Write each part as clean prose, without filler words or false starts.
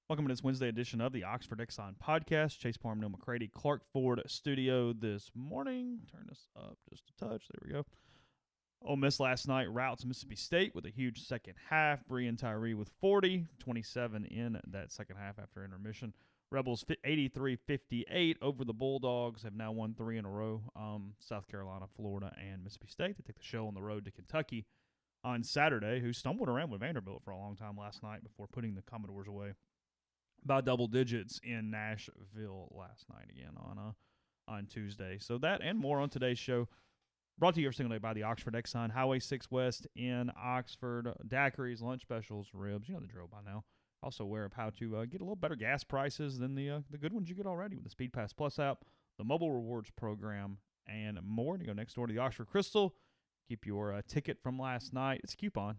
Welcome to this Wednesday edition of the Oxford Exxon Podcast. Chase Parham and Neal McCready, Clark Ford Studio this morning. Turn this up just a touch. There we go. Ole Miss last night routs Mississippi State with a huge second half. Bree and Tyree with 40, 27 in that second half after intermission. Rebels 83-58 over the Bulldogs, have now won 3 in a row. South Carolina, Florida, and Mississippi State. They take the show on the road to Kentucky on Saturday, who stumbled around with Vanderbilt for a long time last night before putting the Commodores away by double digits in Nashville last night again on Tuesday. So that and more on today's show. Brought to you every single day by the Oxford Exxon, Highway 6 West in Oxford. Daiquiris, lunch specials, ribs. You know the drill by now. Also aware of how to get a little better gas prices than the good ones you get already with the Speed Pass Plus app, the mobile rewards program, and more. And you go next door to the Oxford Crystal. Keep your ticket from last night. It's a coupon.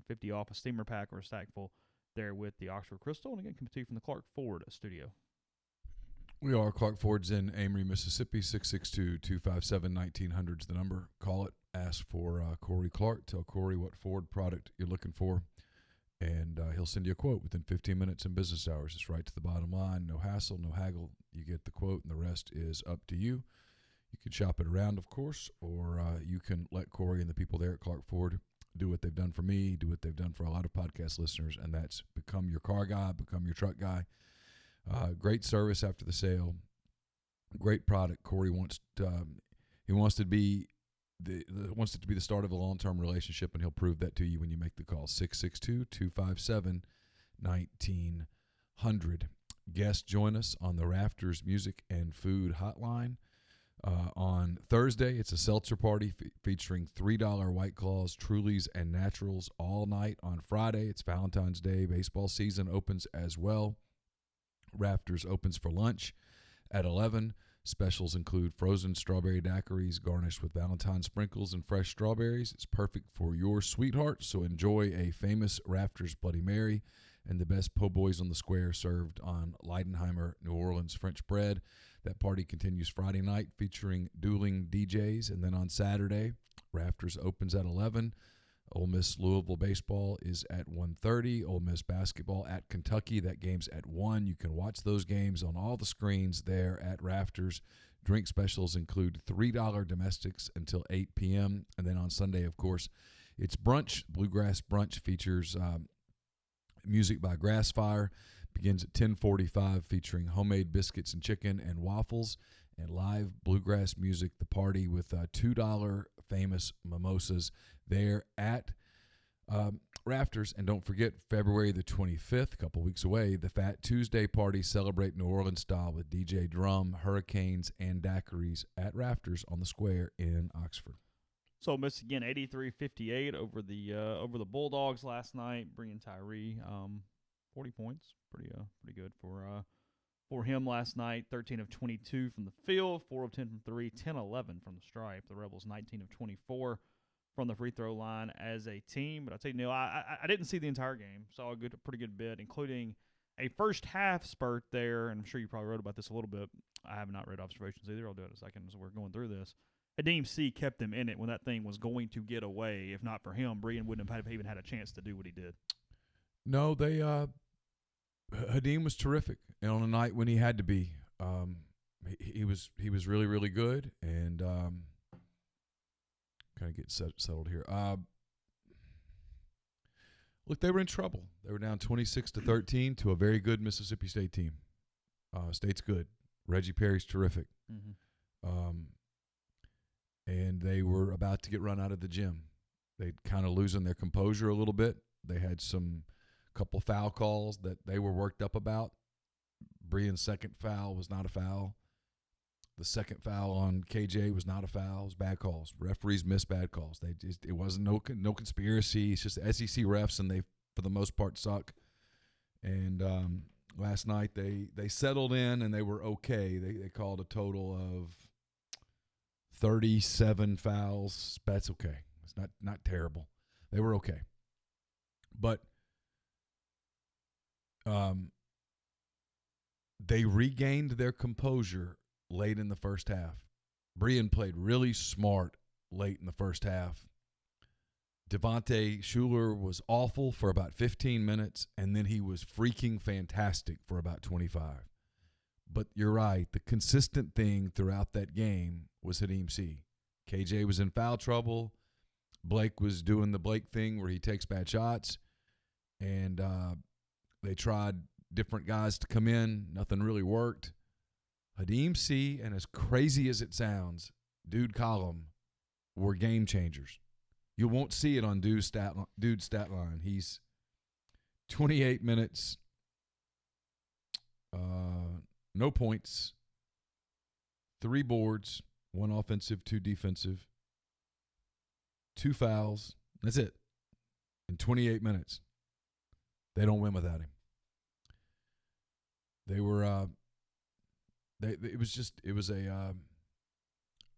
$150 off a steamer pack or a stack full there with the Oxford Crystal. And again, coming to you from the Clark Ford Studio. We are Clark Ford's in Amory, Mississippi. 662-257-1900 is the number. Call it. Ask for Corey Clark. Tell Corey what Ford product you're looking for, and he'll send you a quote within 15 minutes in business hours. It's right to the bottom line. No hassle, no haggle. You get the quote, and the rest is up to you. You can shop it around, of course, or you can let Corey and the people there at Clark Ford do what they've done for me, do what they've done for a lot of podcast listeners, and that's become your car guy, become your truck guy. Great service after the sale, great product. Corey wants it to be the start of a long-term relationship, and he'll prove that to you when you make the call. 662-257-1900. Guests join us on the Rafters Music and Food Hotline. On Thursday, it's a seltzer party featuring $3 White Claws, Trulies, and Naturals all night. On Friday, it's Valentine's Day. Baseball season opens as well. Rafters opens for lunch at 11. Specials include frozen strawberry daiquiris garnished with Valentine sprinkles and fresh strawberries. It's perfect for your sweetheart, so enjoy a famous Rafters Bloody Mary and the best po' boys on the square served on Leidenheimer New Orleans French bread. That party continues Friday night featuring dueling DJs, and then on Saturday, Rafters opens at 11. Ole Miss Louisville baseball is at 1:30. Ole Miss basketball at Kentucky. That game's at 1. You can watch those games on all the screens there at Rafters. Drink specials include $3 domestics until 8 p.m. And then on Sunday, of course, it's brunch. Bluegrass Brunch features music by Grassfire. Begins at 10:45, featuring homemade biscuits and chicken and waffles and live bluegrass music. The party with $2 famous mimosas there at Rafters. And don't forget, February the 25th, a couple weeks away, the Fat Tuesday party. Celebrate New Orleans style with DJ Drum, Hurricanes, and daiquiris at Rafters on the Square in Oxford. So Miss again 83-58 over the Bulldogs last night. Bree and Tyree 40 points, pretty good for him last night. 13 of 22 from the field, 4 of 10 from 3, 10-11 from the stripe. The Rebels 19 of 24 from the free throw line as a team. But I tell you, Neal, I didn't see the entire game. Saw a pretty good bit, including a first half spurt there. And I'm sure you probably wrote about this a little bit. I have not read observations either. I'll do it in a second as we're going through this. Hadim C kept them in it when that thing was going to get away. If not for him, Brian wouldn't have even had a chance to do what he did. No, Hadim was terrific, and on a night when he had to be, he was really, really good. And kind of get settled here. Look, they were in trouble. They were down 26-13 to a very good Mississippi State team. State's good. Reggie Perry's terrific. Mm-hmm. And they were about to get run out of the gym. They'd kind of losing their composure a little bit. They had couple foul calls that they were worked up about. Brian's second foul was not a foul. The second foul on KJ was not a foul. It was bad calls. Referees missed bad calls. It wasn't no conspiracy. It's just SEC refs, and they, for the most part, suck. And last night they settled in and they were okay. They called a total of 37 fouls. That's okay. It's not terrible. They were okay. But they regained their composure late in the first half. Brian played really smart late in the first half. Devontae Shuler was awful for about 15 minutes, and then he was freaking fantastic for about 25. But you're right. The consistent thing throughout that game was Hadim C. KJ was in foul trouble. Blake was doing the Blake thing where he takes bad shots. And they tried different guys to come in. Nothing really worked. Hadim C., and as crazy as it sounds, Dude Column were game changers. You won't see it on Dude's stat line. He's 28 minutes, no points, 3 boards, 1 offensive, 2 defensive, 2 fouls. That's it. In 28 minutes. They don't win without him. They were it was a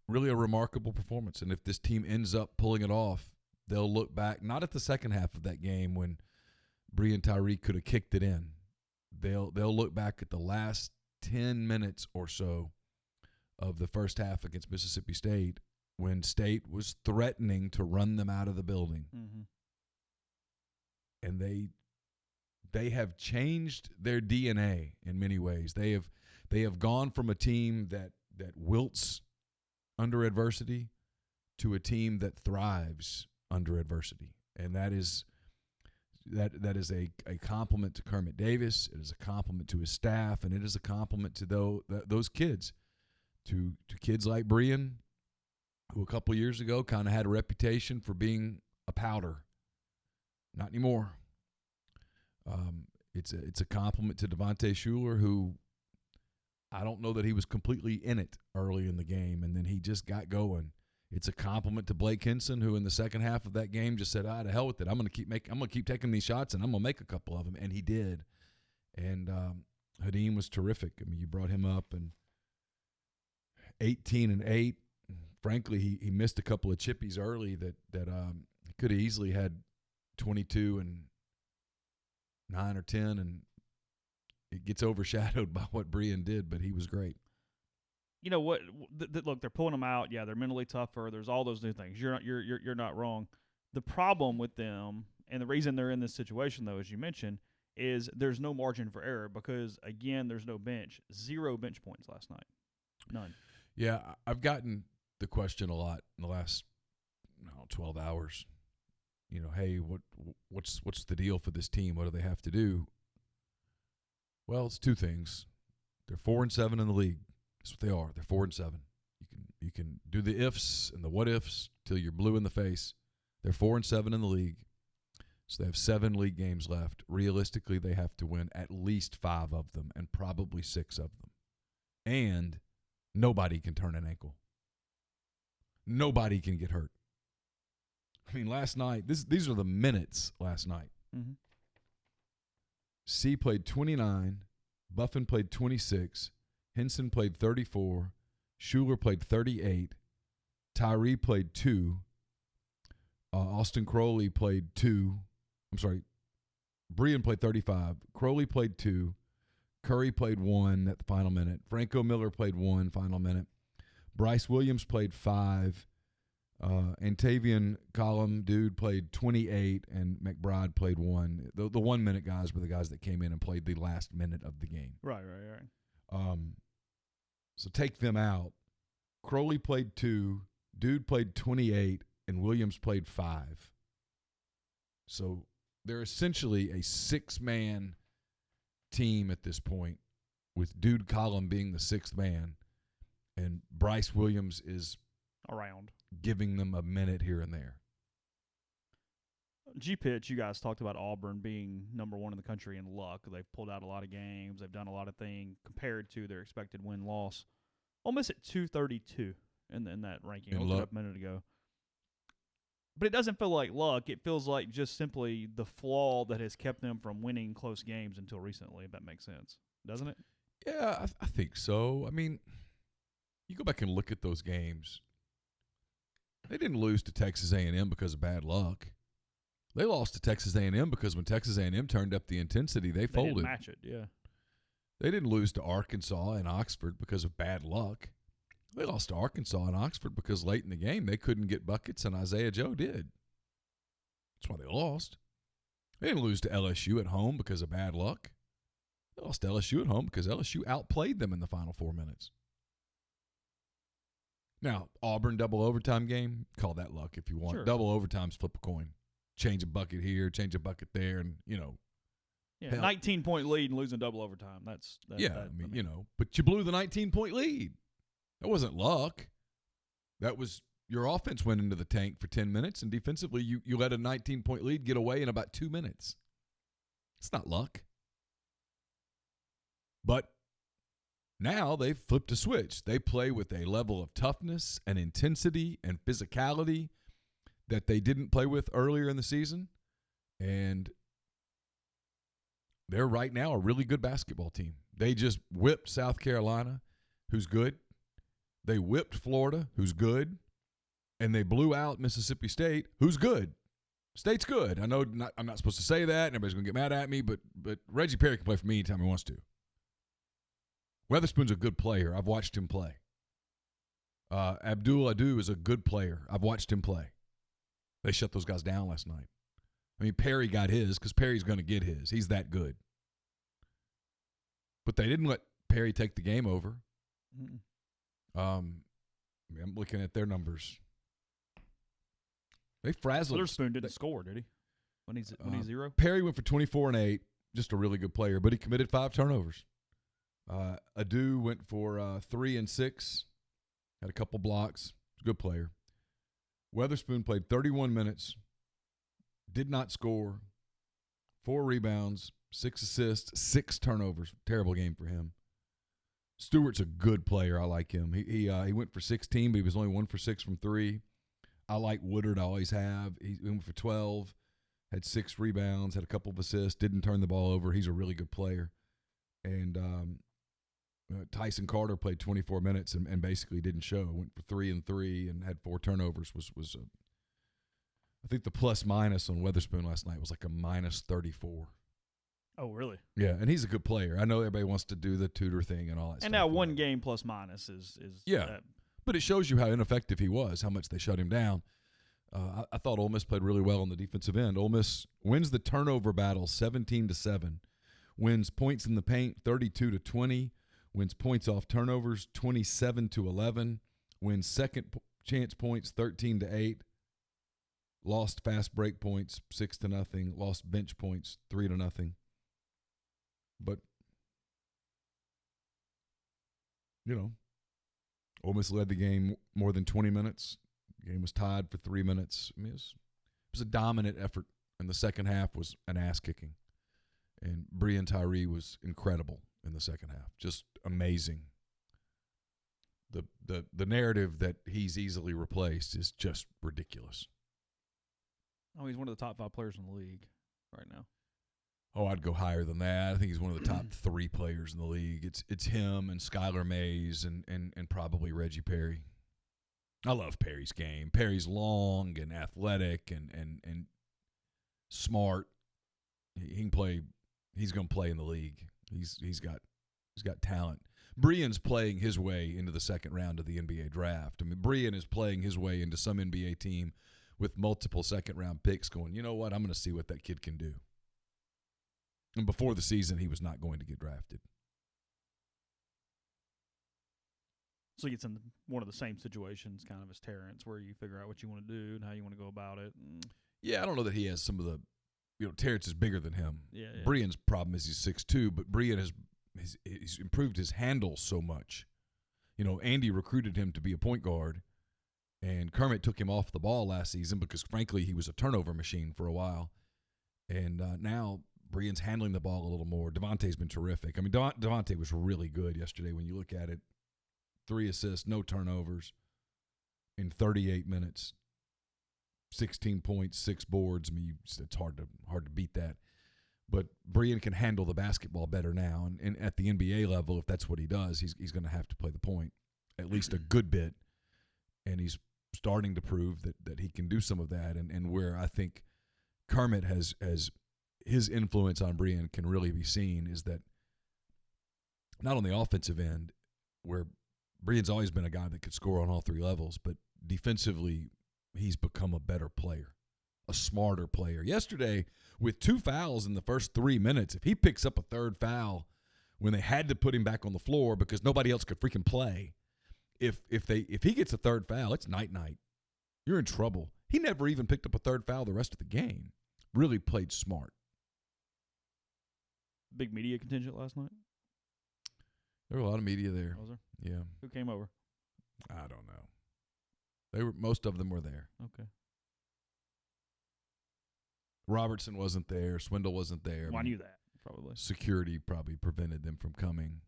really a remarkable performance. And if this team ends up pulling it off, they'll look back, not at the second half of that game when Bree and Tyree could have kicked it in. They'll look back at the last 10 minutes or so of the first half against Mississippi State when State was threatening to run them out of the building. Mm-hmm. And they have changed their DNA in many ways. They have gone from a team that wilts under adversity to a team that thrives under adversity. And that is a compliment to Kermit Davis. It is a compliment to his staff, and it is a compliment to those kids, to kids like Brian, who a couple years ago kind of had a reputation for being a powder. Not anymore. It's a compliment to Devontae Shuler, who I don't know that he was completely in it early in the game, and then he just got going. It's a compliment to Blake Henson, who in the second half of that game just said, to hell with it. I'm going to keep taking these shots, and I'm going to make a couple of them, and he did. And Hadim was terrific. I mean, you brought him up, and 18-8. Frankly, he missed a couple of chippies early that he could have easily had 22 and 9 or 10, and it gets overshadowed by what Brian did, but he was great. You know what? Look, they're pulling them out. Yeah, they're mentally tougher. There's all those new things. You're not wrong. The problem with them, and the reason they're in this situation, though, as you mentioned, is there's no margin for error because, again, there's no bench. 0 bench points last night. None. Yeah, I've gotten the question a lot in the last 12 hours. Hey, what's the deal for this team? What do they have to do? Well, it's 2 things. They're 4-7 in the league. That's what they are. They're 4-7. You can do the ifs and the what ifs till you're blue in the face. They're 4-7 in the league. So they have 7 league games left. Realistically, they have to win at least 5 of them and probably 6 of them. And nobody can turn an ankle. Nobody can get hurt. I mean, last night, these are the minutes last night. Mm-hmm. C played 29. Buffin played 26. Henson played 34. Shuler played 38. Tyree played 2. Austin Crowley played 2. I'm sorry. Brian played 35. Crowley played 2. Curry played 1 at the final minute. Franco Miller played 1 final minute. Bryce Williams played 5. Antavian Column dude played 28, and McBride played 1. The 1-minute guys were the guys that came in and played the last minute of the game. Right. So take them out. Crowley played 2, dude played 28, and Williams played 5. So they're essentially a 6-man team at this point, with Dude Column being the 6th man, and Bryce Williams is around, giving them a minute here and there. G-Pitch, you guys talked about Auburn being number 1 in the country in luck. They've pulled out a lot of games. They've done a lot of things compared to their expected win-loss. Ole Miss at 232 in that ranking. I looked it up a minute ago. But it doesn't feel like luck. It feels like just simply the flaw that has kept them from winning close games until recently, if that makes sense. Doesn't it? Yeah, I think so. I mean, you go back and look at those games. They didn't lose to Texas A&M because of bad luck. They lost to Texas A&M because when Texas A&M turned up the intensity, they folded. They didn't match it, yeah. They didn't lose to Arkansas and Oxford because of bad luck. They lost to Arkansas and Oxford because late in the game they couldn't get buckets, and Isaiah Joe did. That's why they lost. They didn't lose to LSU at home because of bad luck. They lost to LSU at home because LSU outplayed them in the final 4 minutes. Now, Auburn double overtime game, call that luck if you want. Sure. Double overtimes, flip a coin. Change a bucket here, change a bucket there, and, Yeah, hell. 19-point lead and losing double overtime. But you blew the 19-point lead. That wasn't luck. That was your offense went into the tank for 10 minutes, and defensively you let a 19-point lead get away in about 2 minutes. It's not luck. But now they've flipped a switch. They play with a level of toughness and intensity and physicality that they didn't play with earlier in the season. And they're right now a really good basketball team. They just whipped South Carolina, who's good. They whipped Florida, who's good. And they blew out Mississippi State, who's good. State's good. I know I'm not supposed to say that, and everybody's going to get mad at me, but Reggie Perry can play for me anytime he wants to. Weatherspoon's a good player. I've watched him play. Abdul Adu is a good player. I've watched him play. They shut those guys down last night. I mean, Perry got his because Perry's going to get his. He's that good. But they didn't let Perry take the game over. I'm looking at their numbers. They frazzled. Witherspoon didn't score, did he? When he's 0? Perry went for 24 and 8. Just a really good player, but he committed 5 turnovers. Adu went for 3 and 6. Had a couple blocks. Good player. Weatherspoon played 31 minutes. Did not score. 4 rebounds, 6 assists, 6 turnovers. Terrible game for him. Stewart's a good player. I like him. He went for 16, but he was only 1 for 6 from 3. I like Woodard. I always have. He went for 12, had 6 rebounds, had a couple of assists, didn't turn the ball over. He's a really good player. And Tyson Carter played 24 minutes and basically didn't show. Went for 3 and 3 and had 4 turnovers. I think the plus minus on Weatherspoon last night was like a minus 34. Oh, really? Yeah, and he's a good player. I know everybody wants to do the tutor thing and all that stuff. And now one game plus minus is yeah. But it shows you how ineffective he was, how much they shut him down. I thought Ole Miss played really well on the defensive end. Ole Miss wins the turnover battle 17-7, wins points in the paint 32-20, wins points off turnovers 27-11, wins second chance points 13-8, lost fast break points 6-0, lost bench points 3-0. But Ole Miss led the game more than 20 minutes. The game was tied for 3 minutes. I mean, it was a dominant effort, and the second half was an ass-kicking. And Breein Tyree was incredible in the second half, just amazing. The narrative that he's easily replaced is just ridiculous. Oh, he's one of the top 5 players in the league right now. Oh, I'd go higher than that. I think he's one of the top 3 players in the league. It's him and Skylar Mays and probably Reggie Perry. I love Perry's game. Perry's long and athletic and smart. He can play. He's going to play in the league. He's got talent. Breeин's playing his way into the second round of the NBA draft. I mean, Breein is playing his way into some NBA team with multiple second-round picks going, you know what, I'm going to see what that kid can do. And before the season, he was not going to get drafted. So he gets in one of the same situations kind of as Terrence, where you figure out what you want to do and how you want to go about it. Yeah, I don't know that he has some of the Terrence is bigger than him. Yeah. Breeин's problem is he's 6'2", but Breein he's improved his handle so much. Andy recruited him to be a point guard, and Kermit took him off the ball last season because, frankly, he was a turnover machine for a while. And now Breeин's handling the ball a little more. Devontae's been terrific. I mean, Devontae was really good yesterday when you look at it. 3 assists, no turnovers in 38 minutes. 16 points, 6 boards. I mean, it's hard to beat that. But Breein can handle the basketball better now. And at the NBA level, if that's what he does, he's going to have to play the point at least a good bit. And he's starting to prove that he can do some of that. And where I think Kermit has his influence on Breein can really be seen is that not on the offensive end, where Breeин's always been a guy that could score on all 3 levels, but defensively, he's become a better player. a smarter player. Yesterday, with 2 fouls in the first 3 minutes, if he picks up a third foul when they had to put him back on the floor because nobody else could freaking play, if he gets a third foul, it's night-night. You're in trouble. He never even picked up a third foul the rest of the game. Really played smart. Big media contingent last night? There were a lot of media there. Was there? Yeah. Who came over? I don't know. Most of them were there. Okay. Robertson wasn't there. Swindle wasn't there. Well, I knew that, probably. Security probably prevented them from coming.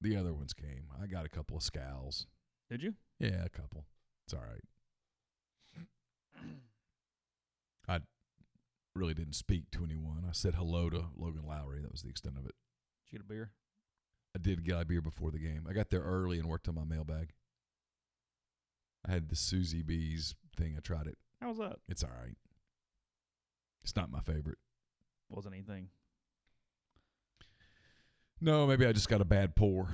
The other ones came. I got a couple of scowls. Did you? Yeah, a couple. It's all right. I really didn't speak to anyone. I said hello to Logan Lowry. That was the extent of it. Did you get a beer? I did get a beer before the game. I got there early and worked on my mailbag. I had the Susie B's thing. I tried it. How was that? It's all right. It's not my favorite. Wasn't anything. No, maybe I just got a bad pour.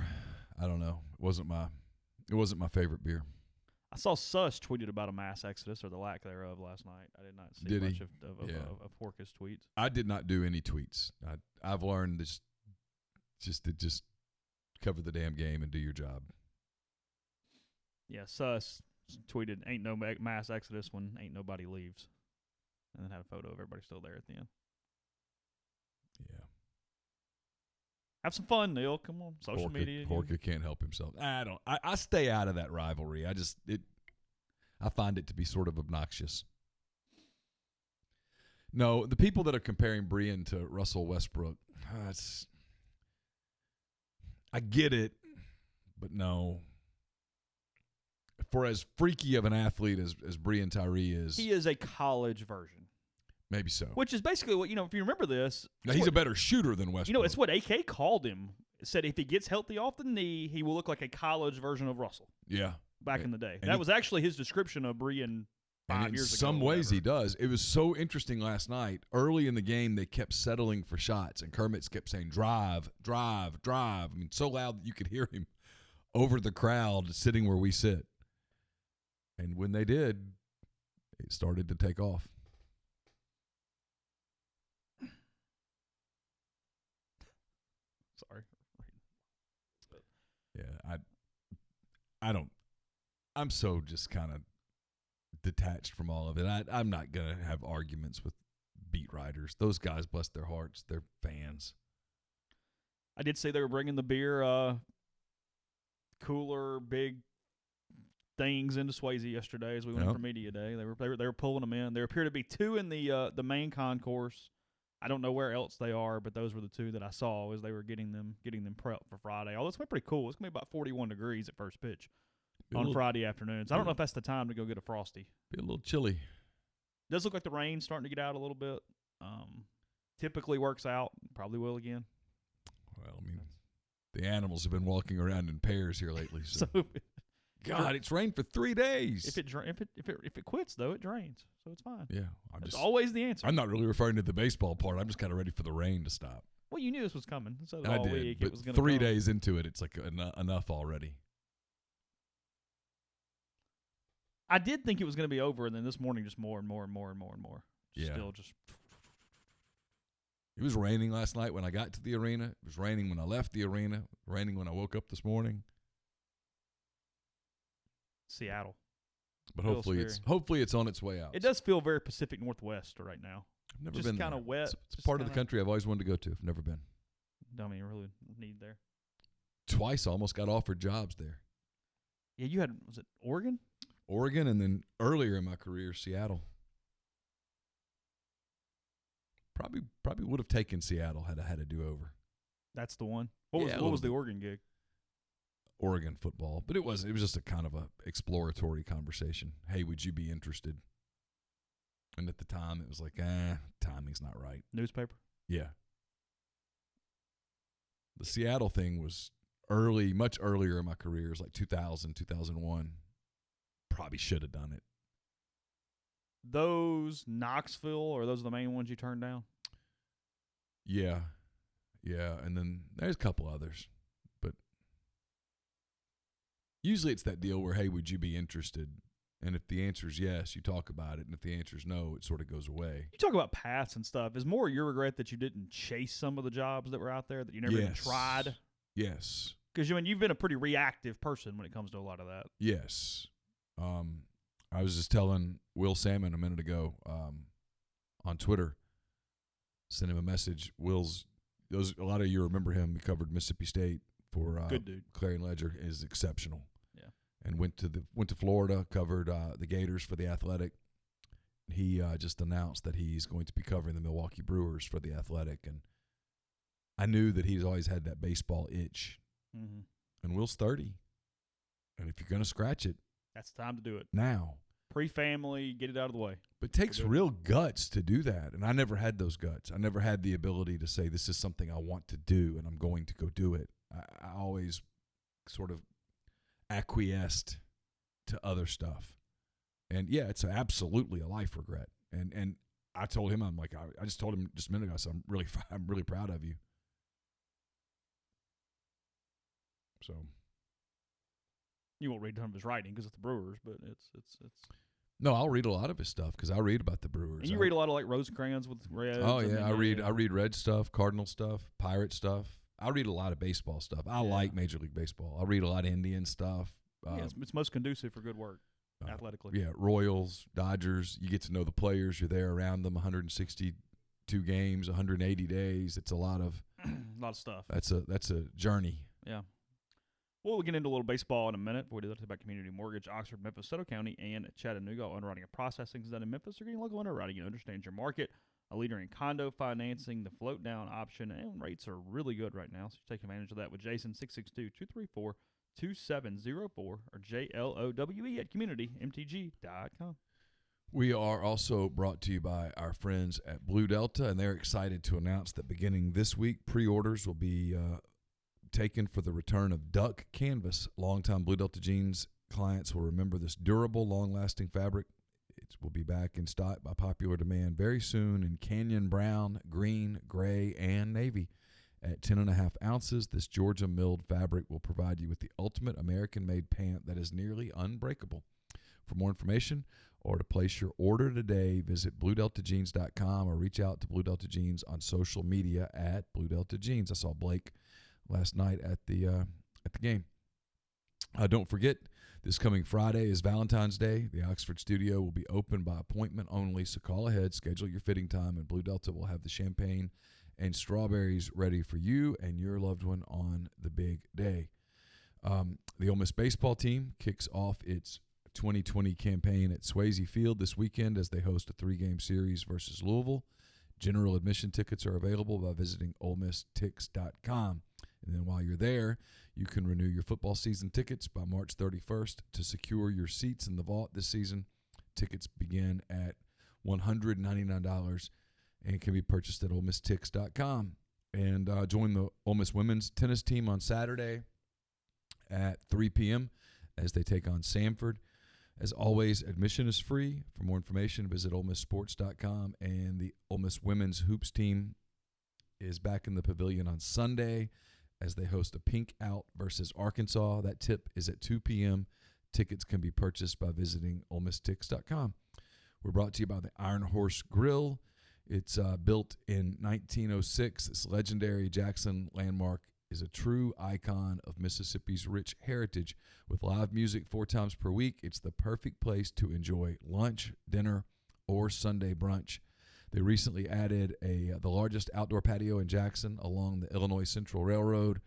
I don't know. It wasn't my favorite beer. I saw Suss tweeted about a mass exodus or the lack thereof last night. I did not see Did he? much of Fork's tweets. I did not do any tweets. I've learned this just cover the damn game and do your job. Yeah, Suss tweeted, "Ain't no mass exodus when ain't nobody leaves," and then had a photo of everybody still there at the end. Yeah. Have some fun, Neil. Come on, social media. Horka can't help himself. I stay out of that rivalry. I find it to be sort of obnoxious. No, the people that are comparing Brian to Russell Westbrook, I get it, but no. For as freaky of an athlete as Brian Tyree is, he is a college version. Maybe so. Which is basically what, if you remember this. Now, he's a better shooter than Westbrook. It's what AK called him. It said if he gets healthy off the knee, he will look like a college version of Russell. Yeah. Back in the day. That was actually his description of Brian 5 years ago. In some ways he does. It was so interesting last night. Early in the game, they kept settling for shots, and Kermit kept saying, drive, drive, drive. I mean, so loud that you could hear him over the crowd sitting where we sit. And when they did, it started to take off. Sorry. Yeah, I'm so just kind of detached from all of it. I'm not going to have arguments with beat writers. Those guys, bless their hearts, they're fans. I did say they were bringing the beer cooler, big things into Swayze yesterday as we went for media day. They were pulling them in. There appear to be 2 in the main concourse. I don't know where else they are, but those were the 2 that I saw as they were getting them prepped for Friday. Although it's been pretty cool. It's gonna be about 41 degrees at first pitch on Friday afternoons. I don't know if that's the time to go get a Frosty. Be a little chilly. It does look like the rain's starting to get out a little bit. Typically works out. Probably will again. Well, I mean, the animals have been walking around in pairs here lately. So God, it's rained for 3 days. If it quits though, it drains, so it's fine. Yeah, That's always the answer. I'm not really referring to the baseball part. I'm just kind of ready for the rain to stop. Well, you knew this was coming. So I did, week but it was gonna 3 come. days into it, it's like enough already. I did think it was going to be over, and then this morning just more and more and more and more and more. Yeah. Still just. It was raining last night when I got to the arena. It was raining when I left the arena. Raining when I woke up this morning. Seattle. But hopefully it's on its way out. It does feel very Pacific Northwest right now. I've never just been kind there. of wet. It's a part of the country I've always wanted to go to. I've never been. Don't even really need there. Twice I almost got offered jobs there. Yeah, you had, was it Oregon? Oregon, and then earlier in my career, Seattle. Probably would have taken Seattle had I had a do-over. That's the one. What was the Oregon gig? Oregon football, but it was just a kind of a exploratory conversation. Hey, would you be interested? And at the time, it was like, timing's not right. Newspaper? Yeah. The Seattle thing was early, much earlier in my career. It was like 2000, 2001. Probably should have done it. Those Knoxville, are those the main ones you turned down? Yeah. Yeah, and then there's a couple others. But usually it's that deal where, hey, would you be interested? And if the answer is yes, you talk about it. And if the answer is no, it sort of goes away. You talk about paths and stuff. Is more your regret that you didn't chase some of the jobs that were out there, that you never even tried? Yes. Because you've been a pretty reactive person when it comes to a lot of that. Yes. I was just telling Will Salmon a minute ago on Twitter, sent him a message. A lot of you remember him. He covered Mississippi State for Good dude. Clarion Ledger. Is exceptional. Yeah. And went to Florida, covered the Gators for the Athletic. He just announced that he's going to be covering the Milwaukee Brewers for the Athletic, and I knew that he's always had that baseball itch. Mm-hmm. And Will's 30, and if you're going to scratch it, that's the time to do it now. Pre-family, get it out of the way. But it takes real guts to do that, and I never had those guts. I never had the ability to say, this is something I want to do, and I'm going to go do it. I always sort of acquiesced to other stuff. And, yeah, it's absolutely a life regret. And I told him, I just told him just a minute ago, so I'm really proud of you. So you won't read some of his writing because it's the Brewers, but it's. No, I'll read a lot of his stuff because I read about the Brewers. And you read a lot of like Rosecrans with Reds. Oh yeah, I read Red stuff, Cardinal stuff, Pirate stuff. I read a lot of baseball stuff. I like Major League Baseball. I read a lot of Indian stuff. It's most conducive for good work athletically. Yeah, Royals, Dodgers. You get to know the players. You're there around them. 162 games, 180 days. It's a lot of stuff. That's a journey. Yeah. We'll get into a little baseball in a minute. Before we do that, about Community Mortgage, Oxford, Memphis, Soto County, and Chattanooga. Underwriting and processing is done in Memphis. They're getting local underwriting. You understand your market. A leader in condo financing, the float down option, and rates are really good right now. So take advantage of that with Jason, 662-234-2704 or JLOWE at communitymtg.com. We are also brought to you by our friends at Blue Delta, and they're excited to announce that beginning this week, pre-orders will be taken for the return of Duck Canvas. Longtime Blue Delta Jeans clients will remember this durable, long-lasting fabric. It will be back in stock by popular demand very soon in Canyon Brown, Green, Gray, and Navy. At 10.5 ounces, this Georgia milled fabric will provide you with the ultimate American-made pant that is nearly unbreakable. For more information or to place your order today, visit BlueDeltaJeans.com or reach out to Blue Delta Jeans on social media at Blue Delta Jeans. I saw Blake last night at the game. Don't forget, this coming Friday is Valentine's Day. The Oxford studio will be open by appointment only, so call ahead, schedule your fitting time, and Blue Delta will have the champagne and strawberries ready for you and your loved one on the big day. The Ole Miss baseball team kicks off its 2020 campaign at Swayze Field this weekend as they host a 3-game series versus Louisville. General admission tickets are available by visiting OleMissTix.com. And then while you're there, you can renew your football season tickets by March 31st to secure your seats in the vault this season. Tickets begin at $199 and can be purchased at OleMissTix.com. And join the Ole Miss women's tennis team on Saturday at 3 p.m. as they take on Samford. As always, admission is free. For more information, visit OleMissSports.com. And the Ole Miss women's hoops team is back in the pavilion on Sunday as they host a pink out versus Arkansas. That tip is at 2 p.m. Tickets can be purchased by visiting OleMissTix.com. We're brought to you by the Iron Horse Grill. It's built in 1906. This legendary Jackson landmark is a true icon of Mississippi's rich heritage. With live music 4 times per week, it's the perfect place to enjoy lunch, dinner, or Sunday brunch. They recently added the largest outdoor patio in Jackson along the Illinois Central Railroad,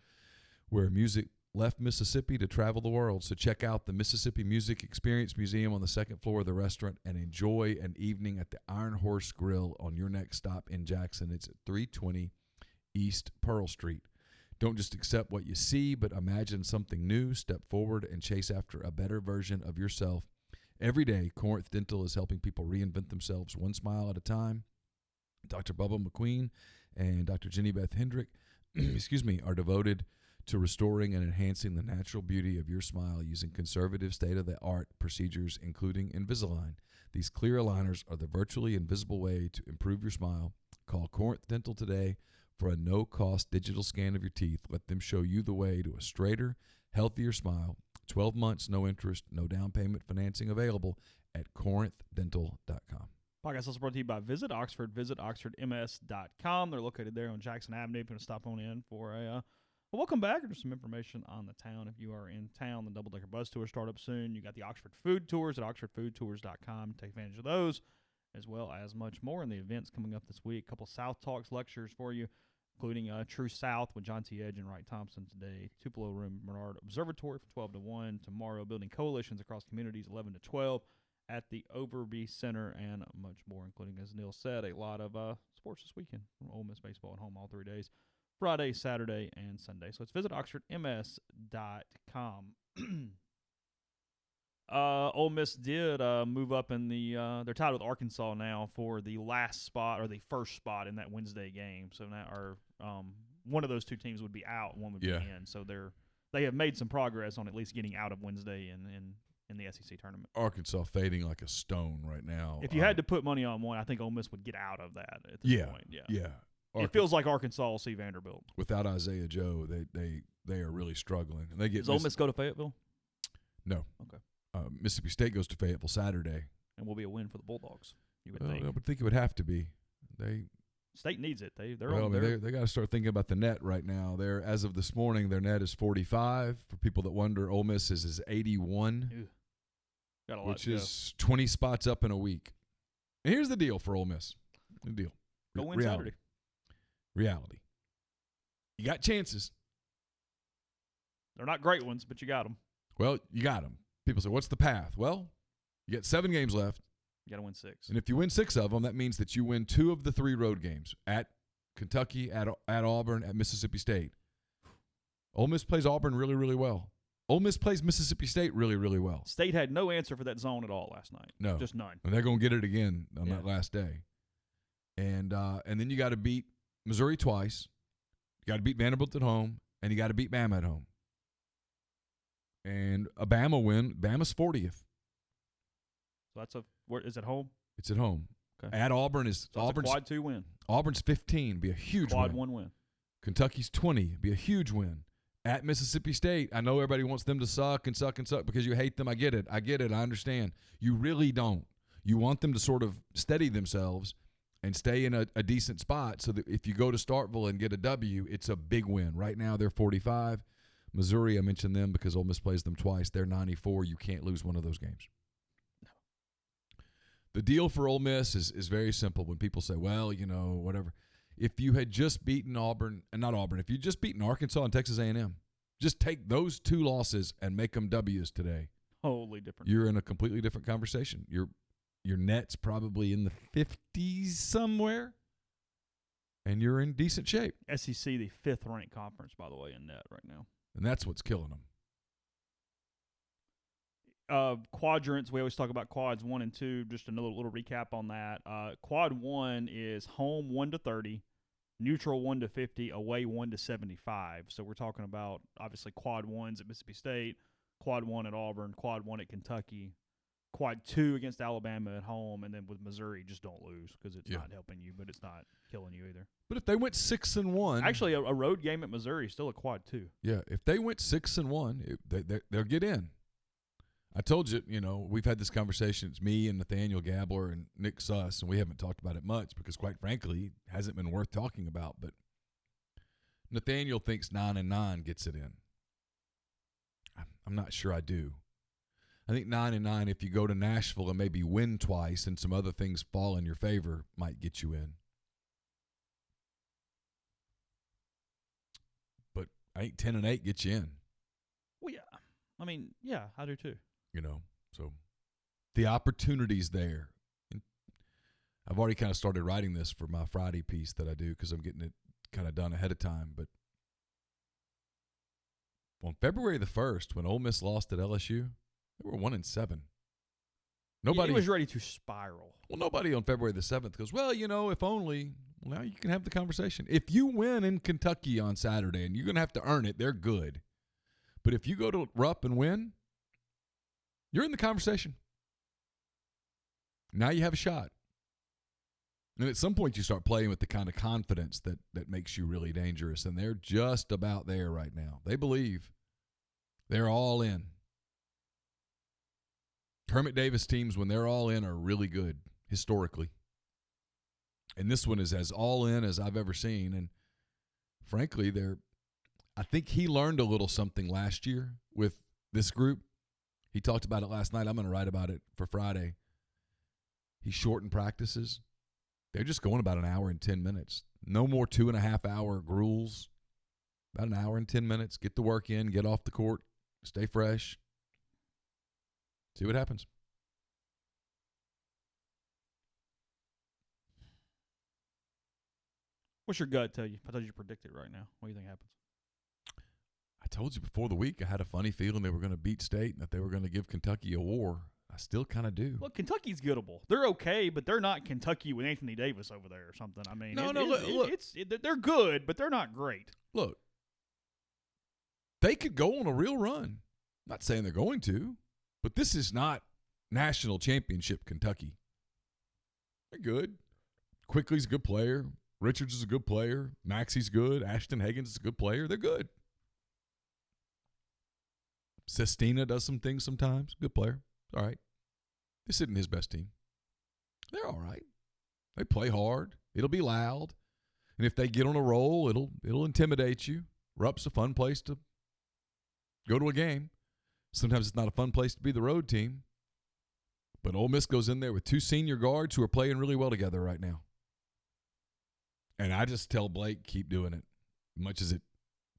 where music left Mississippi to travel the world. So check out the Mississippi Music Experience Museum on the second floor of the restaurant and enjoy an evening at the Iron Horse Grill on your next stop in Jackson. It's at 320 East Pearl Street. Don't just accept what you see, but imagine something new. Step forward and chase after a better version of yourself. Every day, Corinth Dental is helping people reinvent themselves one smile at a time. Dr. Bubba McQueen and Dr. Jenny Beth Hendrick are devoted to restoring and enhancing the natural beauty of your smile using conservative state-of-the-art procedures, including Invisalign. These clear aligners are the virtually invisible way to improve your smile. Call Corinth Dental today for a no-cost digital scan of your teeth. Let them show you the way to a straighter, healthier smile. 12 months, no interest, no down payment financing available at corinthdental.com. Podcast also brought to you by Visit Oxford. Visit oxfordms.com. They're located there on Jackson Avenue. If you want to stop on in for a welcome back or just some information on the town. If you are in town, the double-decker bus tour start up soon. You got the Oxford Food Tours at oxfordfoodtours.com. Take advantage of those, as well as much more in the events coming up this week. A couple South Talks lectures for you, including True South with John T. Edge and Wright Thompson today. Tupelo Room Bernard Observatory from 12 to 1. Tomorrow, Building Coalitions Across Communities, 11 to 12. At the Overby Center, and much more, including, as Neil said, a lot of sports this weekend from Ole Miss baseball at home all 3 days, Friday, Saturday, and Sunday. So let's visit oxfordms.com. Ole Miss did move up in the they're tied with Arkansas now for the last spot or the first spot in that Wednesday game. So now one of those two teams would be out, one would be in. So they have made some progress on at least getting out of Wednesday in the SEC tournament. Arkansas fading like a stone right now. If you had to put money on one, I think Ole Miss would get out of that at this point. Yeah. It feels like Arkansas will see Vanderbilt. Without Isaiah Joe, they are really struggling. And they get Does Ole Miss go to Fayetteville? No. Okay. Mississippi State goes to Fayetteville Saturday. And will be a win for the Bulldogs, you would think. I would think it would have to be. State needs it. They got to start thinking about the net right now. They're, as of this morning, their net is 45. For people that wonder, Ole Miss is 81. Ew. Got a lot which is 20 spots up in a week. And here's the deal for Ole Miss. The deal. Go win Saturday. Reality. You got chances. They're not great ones, but you got them. Well, you got them. People say, what's the path? Well, you got 7 games left. You got to win 6. And if you win 6 of them, that means that you win 2 of the 3 road games at Kentucky, at Auburn, at Mississippi State. Ole Miss plays Auburn really, really well. Ole Miss plays Mississippi State really, really well. State had no answer for that zone at all last night. No. Just none. And they're going to get it again on that last day. And then you got to beat Missouri twice. You got to beat Vanderbilt at home, and you got to beat Bama at home. And a Bama win, Bama's 40th. So where is it home? It's at home. Okay. At Auburn is Auburn's a quad 2 win. Auburn's 15, be a huge quad win. 1 win. Kentucky's 20, be a huge win. At Mississippi State, I know everybody wants them to suck because you hate them. I get it. I understand. You really don't. You want them to sort of steady themselves and stay in a decent spot so that if you go to Starkville and get a W, it's a big win. Right now they're 45. Missouri, I mentioned them because Ole Miss plays them twice. They're 94. You can't lose one of those games. No. The deal for Ole Miss is very simple. When people say, well, whatever. If you had just beaten if you just beaten Arkansas and Texas A&M, just take those 2 losses and make them W's today. Totally different. You're in a completely different conversation. Your net's probably in the 50s somewhere, and you're in decent shape. SEC, the 5th ranked conference, by the way, in net right now. And that's what's killing them. Quadrants, we always talk about quads 1 and 2. Just a little recap on that. Quad 1 is home 1 to 30, neutral 1 to 50, away 1 to 75. So we're talking about obviously quad 1s at Mississippi State, quad 1 at Auburn, quad 1 at Kentucky, quad 2 against Alabama at home, and then with Missouri, just don't lose because it's not helping you, but it's not killing you either. But if they went 6-1, actually a road game at Missouri is still a quad 2. Yeah, if they went 6-1, they'll get in. I told you, we've had this conversation. It's me and Nathaniel Gabler and Nick Suss, and we haven't talked about it much because, quite frankly, it hasn't been worth talking about. But Nathaniel thinks 9-9 gets it in. I'm not sure I do. I think 9-9, if you go to Nashville and maybe win twice and some other things fall in your favor, might get you in. But I think 10-8 gets you in. Well, yeah. I mean, yeah, I do too. So the opportunity's there. And I've already kind of started writing this for my Friday piece that I do because I'm getting it kind of done ahead of time. But on February the 1st, when Ole Miss lost at LSU, they were 1-7. Nobody He was ready to spiral. Well, nobody on February the 7th goes, well, if only. Well, now you can have the conversation. If you win in Kentucky on Saturday, and you're going to have to earn it, they're good. But if you go to Rupp and win, you're in the conversation. Now you have a shot. And at some point you start playing with the kind of confidence that makes you really dangerous. And they're just about there right now. They believe. They're all in. Kermit Davis teams, when they're all in, are really good historically. And this one is as all in as I've ever seen. And frankly, I think he learned a little something last year with this group. He talked about it last night. I'm going to write about it for Friday. He shortened practices. They're just going about an hour and 10 minutes. No more 2.5-hour gruels. About an hour and 10 minutes. Get the work in. Get off the court. Stay fresh. See what happens. What's your gut tell you? If I told you to predict it right now, what do you think happens? I told you before the week I had a funny feeling they were going to beat State and that they were going to give Kentucky a war. I still kind of do. Look, Kentucky's gettable. They're okay, but they're not Kentucky with Anthony Davis over there or something. I mean, they're good, but they're not great. Look, they could go on a real run. I'm not saying they're going to, but this is not national championship Kentucky. They're good. Quickly's a good player. Richards is a good player. Maxey's good. Ashton Higgins is a good player. They're good. Sestina does some things sometimes. Good player. All right. This isn't his best team. They're all right. They play hard. It'll be loud. And if they get on a roll, it'll intimidate you. Rupp's a fun place to go to a game. Sometimes it's not a fun place to be the road team. But Ole Miss goes in there with 2 senior guards who are playing really well together right now. And I just tell Blake, keep doing it. Much as it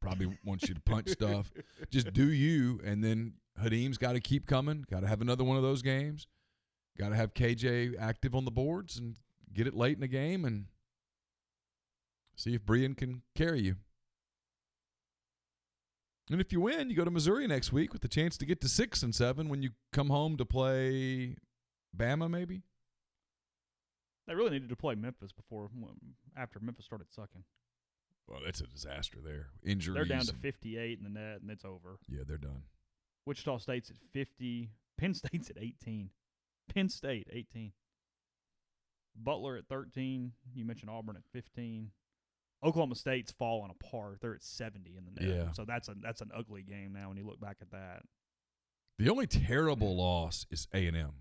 probably wants you to punch stuff. Just do you, and then Hadeem's got to keep coming. Got to have another one of those games. Got to have KJ active on the boards and get it late in the game and see if Brian can carry you. And if you win, you go to Missouri next week with the chance to get to 6-7 when you come home to play Bama maybe. They really needed to play Memphis after Memphis started sucking. Well, that's a disaster there. Injuries. They're down to 58 in the net, and it's over. Yeah, they're done. Wichita State's at 50. Penn State's at 18. Penn State, 18. Butler at 13. You mentioned Auburn at 15. Oklahoma State's falling apart. They're at 70 in the net. Yeah. So that's an ugly game now when you look back at that. The only terrible loss is A&M.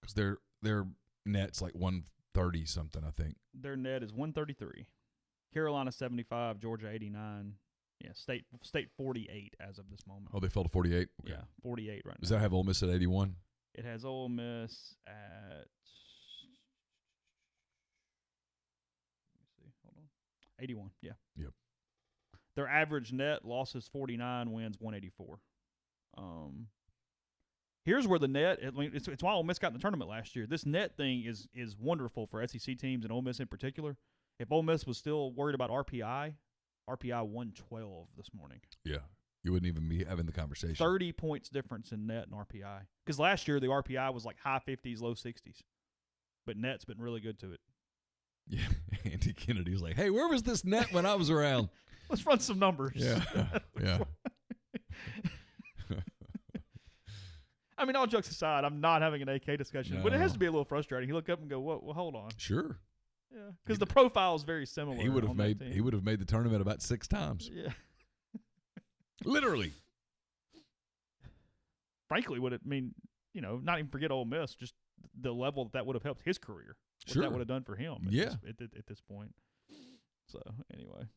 Because their net's like 130 something, I think. Their net is 133. Carolina 75, Georgia 89. Yeah, State 48 as of this moment. Oh, they fell to 48? Okay. Yeah, 48 right now. Does that have Ole Miss at 81? It has Ole Miss at, let me see, hold on, 81, yeah. Yep. Their average net losses 49, wins 184. Here's where the net, I mean, it's why Ole Miss got in the tournament last year. This net thing is wonderful for SEC teams and Ole Miss in particular. If Ole Miss was still worried about RPI 112 this morning. Yeah. You wouldn't even be having the conversation. 30 points difference in net and RPI. Because last year the RPI was like high 50s, low 60s. But net's been really good to it. Yeah. Andy Kennedy's like, hey, where was this net when I was around? Let's run some numbers. Yeah. Yeah. I mean, all jokes aside, I'm not having an AK discussion. No. But it has to be a little frustrating. You look up and go, well hold on. Sure. Yeah. Because the profile is very similar. He would have made the tournament about 6 times. Yeah. Literally. Frankly, would it mean, not even forget Ole Miss, just the level that would have helped his career. What Sure. that would have done for him at this point. So, anyway.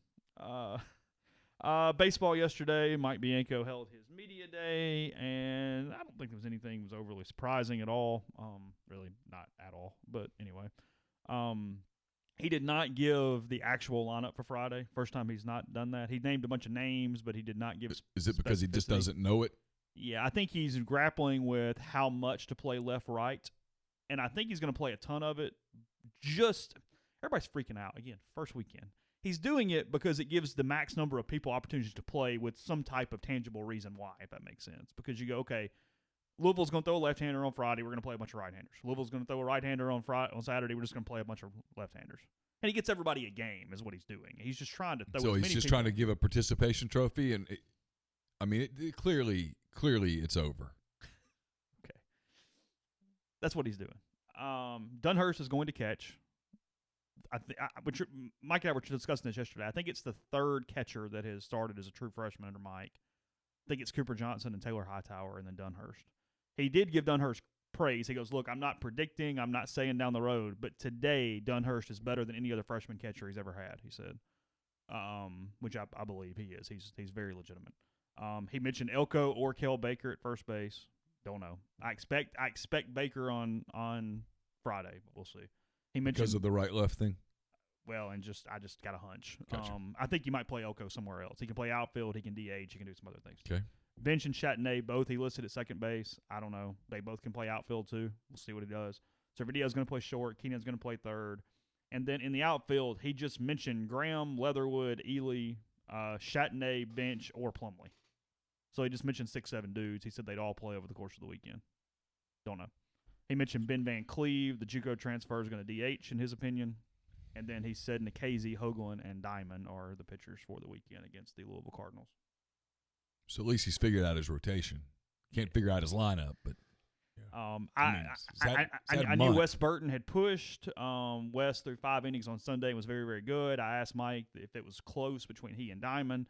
Baseball yesterday, Mike Bianco held his media day, and I don't think there was anything that was overly surprising at all. Really not at all, but anyway. He did not give the actual lineup for Friday. First time he's not done that. He named a bunch of names, but he did not give Is it because he just doesn't know it? Yeah, I think he's grappling with how much to play left-right, and I think he's going to play a ton of it. Everybody's freaking out. Again, first weekend. He's doing it because it gives the max number of people opportunities to play with some type of tangible reason why, if that makes sense. Because you go, okay, Louisville's going to throw a left-hander on Friday. We're going to play a bunch of right-handers. Louisville's going to throw a right-hander on Saturday. We're just going to play a bunch of left-handers. And he gets everybody a game is what he's doing. He's just trying to throw So as he's many just people. trying to give a participation trophy, and clearly it's over. Okay. That's what he's doing. Dunhurst is going to catch. Mike and I were discussing this yesterday. I think it's the third catcher that has started as a true freshman under Mike. I think it's Cooper Johnson and Taylor Hightower and then Dunhurst. he did give Dunhurst praise. He goes, look, I'm not predicting, I'm not saying down the road, but today Dunhurst is better than any other freshman catcher he's ever had, he said, which I believe he is. He's very legitimate. He mentioned Elko or Kel Baker at first base. Don't know. I expect Baker on Friday, but we'll see. He mentioned because of the right-left thing? Well, and I just got a hunch. Gotcha. I think you might play Elko somewhere else. He can play outfield. He can DH. He can do some other things. Okay. Bench and Chattenay, both he listed at second base. I don't know. They both can play outfield too. We'll see what he does. So Verdillo's going to play short. Keenan's going to play third. And then in the outfield, he just mentioned Graham, Leatherwood, Ely, Chattenay, Bench, or Plumlee. So he just mentioned 6-7 dudes. He said they'd all play over the course of the weekend. Don't know. He mentioned Ben Van Cleve. The JUCO transfer is going to DH in his opinion. And then he said Nikhazy, Hoagland, and Diamond are the pitchers for the weekend against the Louisville Cardinals. So at least he's figured out his rotation. Can't figure out his lineup, but I knew Wes Burton had pushed. Wes threw 5 innings on Sunday and was very, very good. I asked Mike if it was close between he and Diamond.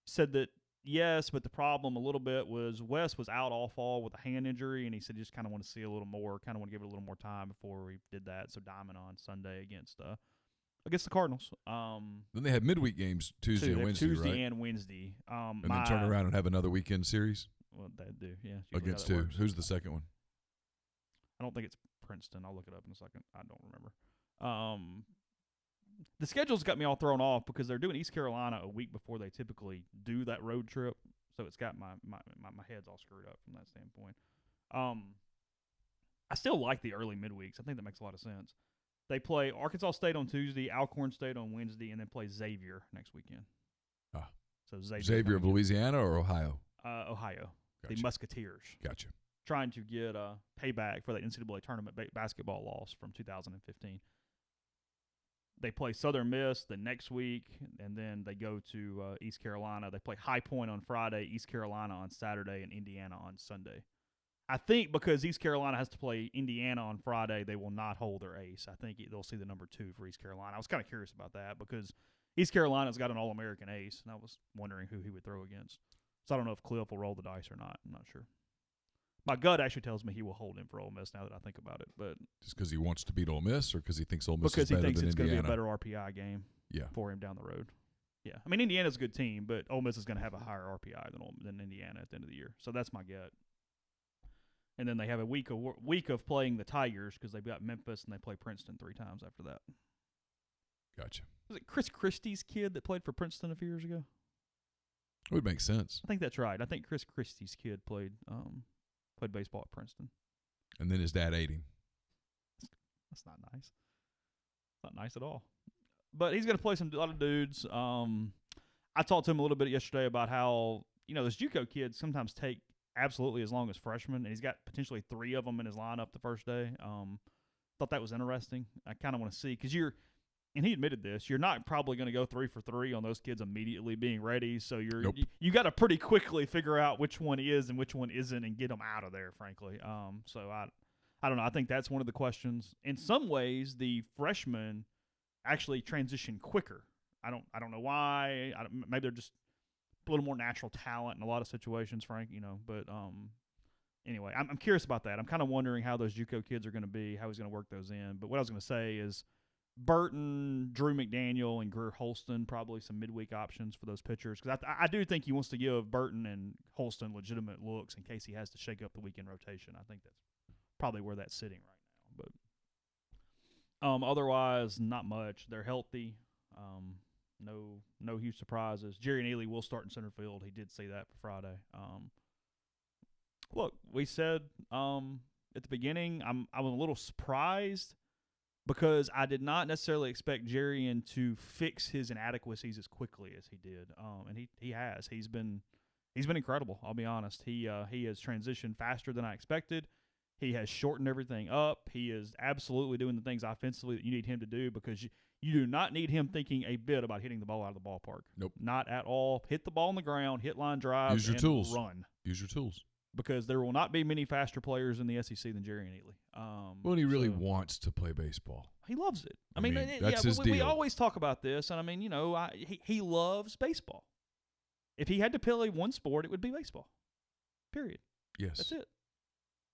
Said that yes, but the problem a little bit was Wes was out all fall with a hand injury, and he said just kind of want to see a little more, kind of want to give it a little more time before we did that. So Diamond on Sunday against the Cardinals. Then they had midweek games Tuesday and Wednesday, Tuesday right? and Wednesday. And then turn around and have another weekend series? Well, they do, yeah. Against who? Who's the second one? I don't think it's Princeton. I'll look it up in a second. I don't remember. The schedule's got me all thrown off because they're doing East Carolina a week before they typically do that road trip. So it's got my head's all screwed up from that standpoint. I still like the early midweeks. I think that makes a lot of sense. They play Arkansas State on Tuesday, Alcorn State on Wednesday, and then play Xavier next weekend. So Xavier of Louisiana or Ohio? Ohio. Gotcha. The Musketeers. Gotcha. Trying to get payback for that NCAA tournament basketball loss from 2015. They play Southern Miss the next week, and then they go to East Carolina. They play High Point on Friday, East Carolina on Saturday, and Indiana on Sunday. I think because East Carolina has to play Indiana on Friday, they will not hold their ace. I think they'll see the number 2 for East Carolina. I was kind of curious about that because East Carolina's got an All-American ace, and I was wondering who he would throw against. So I don't know if Cliff will roll the dice or not. I'm not sure. My gut actually tells me he will hold him for Ole Miss now that I think about it. But just because he wants to beat Ole Miss or because he thinks Ole Miss because is better he thinks than it's Indiana? going to be a better RPI game for him down the road. Yeah. I mean, Indiana's a good team, but Ole Miss is going to have a higher RPI than Indiana at the end of the year. So that's my gut. And then they have a week of playing the Tigers because they've got Memphis and they play Princeton 3 times after that. Gotcha. Was it Chris Christie's kid that played for Princeton a few years ago? It would make sense. I think that's right. I think Chris Christie's kid played baseball at Princeton. And then his dad ate him. That's not nice. Not nice at all. But he's going to play a lot of dudes. I talked to him a little bit yesterday about how, those JUCO kids sometimes take absolutely as long as freshmen, and he's got potentially 3 of them in his lineup the first day. Thought that was interesting. I kind of want to see because and he admitted this, you're not probably going to go 3 for 3 on those kids immediately being ready. So you got to pretty quickly figure out which one is and which one isn't and get them out of there, frankly. So I don't know. I think that's one of the questions. In some ways, the freshmen actually transition quicker. I don't know why. Maybe they're just a little more natural talent in a lot of situations, Frank. But anyway, I'm curious about that. I'm kind of wondering how those JUCO kids are going to be, how he's going to work those in. But what I was going to say is, Burton, Drew McDaniel, and Greer Holston, probably some midweek options for those pitchers. Because I do think he wants to give Burton and Holston legitimate looks in case he has to shake up the weekend rotation. I think that's probably where that's sitting right now. But otherwise, not much. They're healthy. No huge surprises. Jerry Neely will start in center field. He did say that for Friday. Look, we said at the beginning, I was a little surprised because I did not necessarily expect Jerrian to fix his inadequacies as quickly as he did, and he has. He's been incredible. I'll be honest. He has transitioned faster than I expected. He has shortened everything up. He is absolutely doing the things offensively that you need him to do because you do not need him thinking a bit about hitting the ball out of the ballpark. Nope, not at all. Hit the ball on the ground, hit line drive, use your tools. Run. Use your tools. Because there will not be many faster players in the SEC than Jerry Neely. Well, he really wants to play baseball. He loves it. I mean that's his deal. We always talk about this, and I mean, he loves baseball. If he had to play one sport, it would be baseball. Period. Yes. That's it.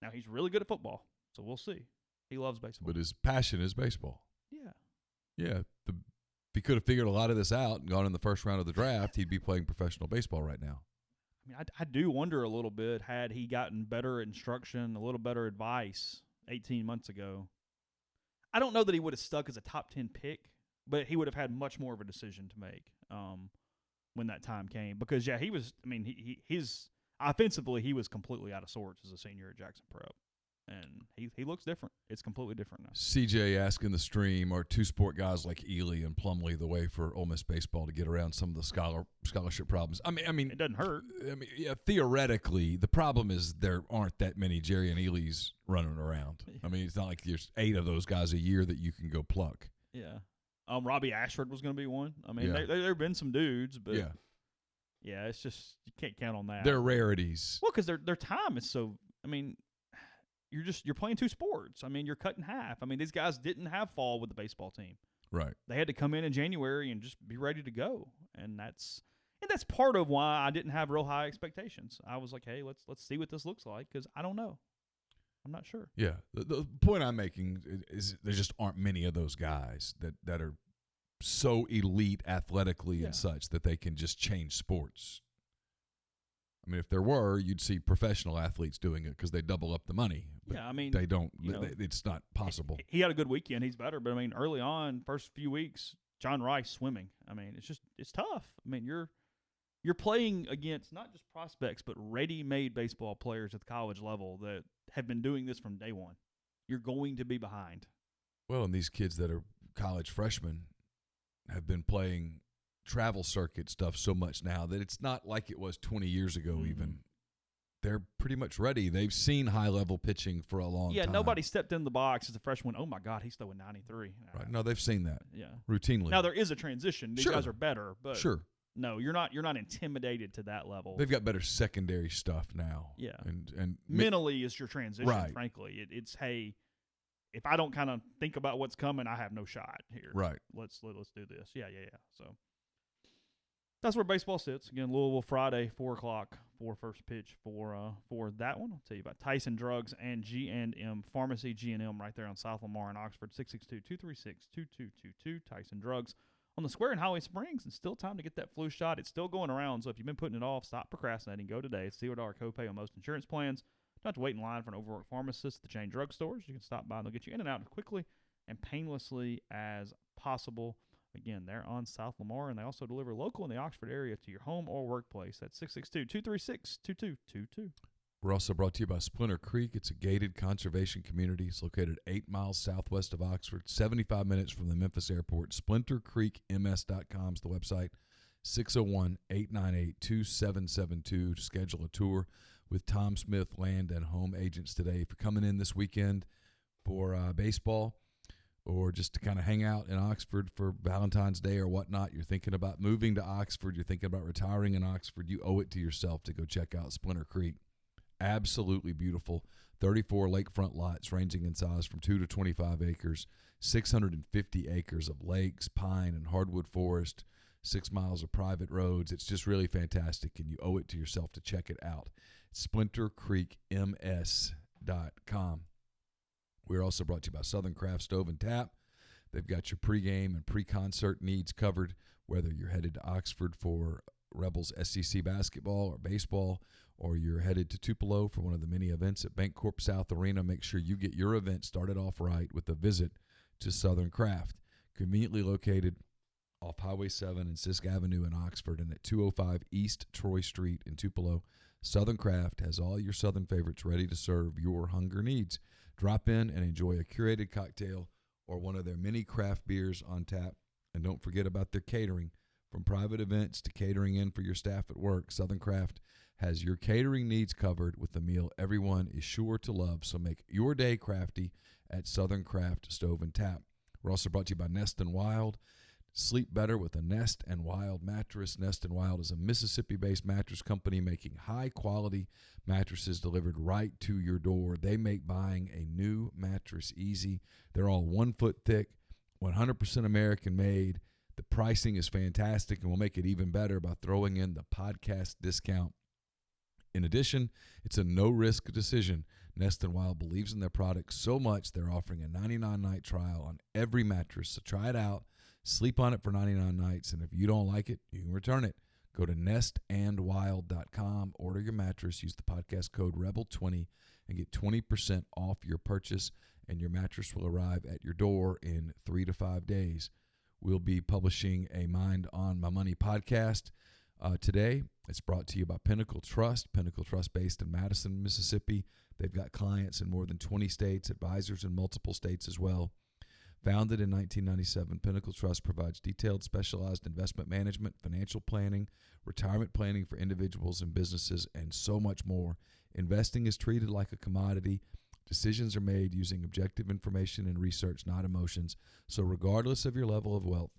Now, he's really good at football, so we'll see. He loves baseball. But his passion is baseball. Yeah. Yeah. If he could have figured a lot of this out and gone in the first round of the draft, he'd be playing professional baseball right now. I mean, I do wonder a little bit, had he gotten better instruction, a little better advice 18 months ago. I don't know that he would have stuck as a top 10 pick, but he would have had much more of a decision to make when that time came. Because, yeah, he was – I mean, his offensively, he was completely out of sorts as a senior at Jackson Prep. And he looks different. It's completely different now. CJ asking the stream, are two-sport guys like Ely and Plumlee the way for Ole Miss baseball to get around some of the scholarship problems? I mean, it doesn't hurt. I mean, yeah, theoretically, the problem is there aren't that many Jerry and Elys running around. I mean, it's not like there's 8 of those guys a year that you can go pluck. Yeah. Robbie Ashford was going to be one. I mean, Yeah. there have been some dudes, but yeah, it's just you can't count on that. They're rarities. Well, because their time is so. I mean, you're playing 2 sports. I mean, you're cut in half. I mean, these guys didn't have fall with the baseball team. Right. They had to come in January and just be ready to go, and that's part of why I didn't have real high expectations. I was like, hey, let's see what this looks like, because I don't know. I'm not sure. Yeah. The point I'm making is there just aren't many of those guys that are so elite athletically and such that they can just change sports. I mean, if there were, you'd see professional athletes doing it because they double up the money. But yeah, I mean, they don't. It's not possible. He had a good weekend. He's better. But, I mean, early on, first few weeks, John Rice swimming. I mean, it's tough. I mean, you're playing against not just prospects, but ready-made baseball players at the college level that have been doing this from day one. You're going to be behind. Well, and these kids that are college freshmen have been playing travel circuit stuff so much now that it's not like it was 20 years ago even. They're pretty much ready. They've seen high-level pitching for a long time. Yeah, nobody stepped in the box as a freshman. Oh, my God, he's throwing 93. Right. No, they've seen that routinely. Now, there is a transition. These guys are better. But no, you're not intimidated to that level. They've got better secondary stuff now. Yeah. And mentally is your transition, frankly. It's, hey, if I don't kind of think about what's coming, I have no shot here. Right. Let's do this. Yeah. So that's where baseball sits. Again, Louisville Friday, 4:00 for first pitch for that one. I'll tell you about Tyson Drugs and G&M Pharmacy. G&M right there on South Lamar in Oxford, 662-236-2222. Tyson Drugs on the square in Holly Springs, and still time to get that flu shot. It's still going around, so if you've been putting it off, stop procrastinating. Go today. It's $0 copay on most insurance plans. Don't have to wait in line for an overworked pharmacist at the chain drugstores. You can stop by and they'll get you in and out as quickly and painlessly as possible. Again, they're on South Lamar, and they also deliver local in the Oxford area to your home or workplace. That's 662-236-2222. We're also brought to you by Splinter Creek. It's a gated conservation community. It's located 8 miles southwest of Oxford, 75 minutes from the Memphis airport. SplinterCreekMS.com is the website. 601-898-2772 to schedule a tour with Tom Smith Land and Home Agents today. If you're coming in this weekend for baseball, or just to kind of hang out in Oxford for Valentine's Day or whatnot, you're thinking about moving to Oxford, you're thinking about retiring in Oxford, you owe it to yourself to go check out Splinter Creek. Absolutely beautiful. 34 lakefront lots ranging in size from 2 to 25 acres, 650 acres of lakes, pine, and hardwood forest, 6 miles of private roads. It's just really fantastic, and you owe it to yourself to check it out. SplinterCreekMS.com. We're also brought to you by Southern Craft Stove and Tap. They've got your pregame and pre-concert needs covered, whether you're headed to Oxford for Rebels SEC basketball or baseball, or you're headed to Tupelo for one of the many events at Bancorp South Arena. Make sure you get your event started off right with a visit to Southern Craft. Conveniently located off Highway 7 and Sisk Avenue in Oxford and at 205 East Troy Street in Tupelo, Southern Craft has all your Southern favorites ready to serve your hunger needs. Drop in and enjoy a curated cocktail or one of their many craft beers on tap. And don't forget about their catering. From private events to catering in for your staff at work, Southern Craft has your catering needs covered with a meal everyone is sure to love. So make your day crafty at Southern Craft Stove and Tap. We're also brought to you by Nest and Wild. Sleep better with a Nest and Wild mattress. Nest and Wild is a Mississippi-based mattress company making high-quality mattresses delivered right to your door. They make buying a new mattress easy. They're all 1 foot thick, 100% American-made. The pricing is fantastic, and we'll make it even better by throwing in the podcast discount In addition, it's a no-risk decision. Nest and Wild believes in their product so much they're offering a 99-night trial on every mattress. So try it out, sleep on it for 99 nights, and if you don't like it, you can return it. Go to nestandwild.com, order your mattress, use the podcast code REBEL20, and get 20% off your purchase, and your mattress will arrive at your door in 3 to 5 days. We'll be publishing a Mind on My Money podcast today. It's brought to you by Pinnacle Trust based in Madison, Mississippi. They've got clients in more than 20 states, advisors in multiple states as well. Founded in 1997, Pinnacle Trust provides detailed, specialized investment management, financial planning, retirement planning for individuals and businesses, and so much more. Investing is treated like a commodity. Decisions are made using objective information and research, not emotions. So regardless of your level of wealth,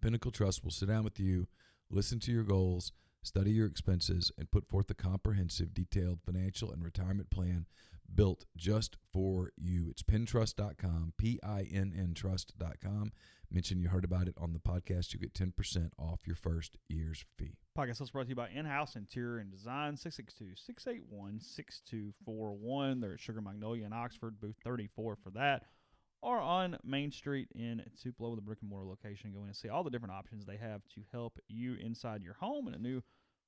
Pinnacle Trust will sit down with you, listen to your goals, study your expenses, and put forth a comprehensive, detailed financial and retirement plan built just for you. It's pintrust.com, PINN trust.com. Mention you heard about it on the podcast. You get 10% off your first year's fee. Podcast is brought to you by In-House Interior and Design, 662-681-6241. They're at Sugar Magnolia in Oxford, booth 34 for that. Or on Main Street in Tupelo with a brick-and-mortar location. Go in and see all the different options they have to help you inside your home. And a new